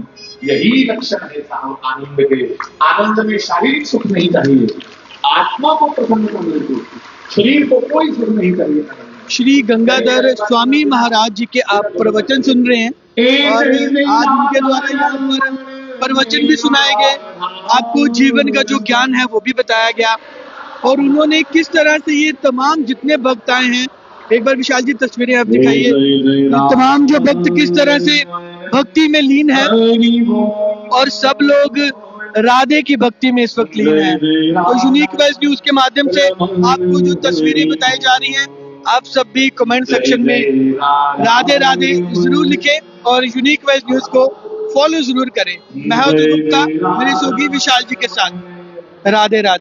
B: यही लक्षण है आनंद के। आनंद में शारीरिक सुख नहीं चाहिए, आत्मा को प्रसन्नता मिलती, शरीर को कोई सुख नहीं चाहिए।
C: श्री गंगाधर स्वामी महाराज जी के आप प्रवचन सुन रहे हैं और आज उनके द्वारा यहाँ पर प्रवचन भी सुनाए गए, आपको जीवन का जो ज्ञान है वो भी बताया गया और उन्होंने किस तरह से ये तमाम जितने भक्त आए हैं, एक बार विशाल जी तस्वीरें आप दिखाइए, तमाम जो भक्त किस तरह से भक्ति में लीन है और सब लोग राधे की भक्ति में इस वक्त लीन है। तो यूनिक वेज न्यूज के माध्यम से आपको जो तस्वीरें बताई जा रही हैं, आप सब भी कमेंट सेक्शन में राधे राधे जरूर लिखें और यूनिक वेज न्यूज को फॉलो जरूर करें। मैं हूं गुप्ता, मेरी सोगी विशाल जी के साथ। राधे राधे।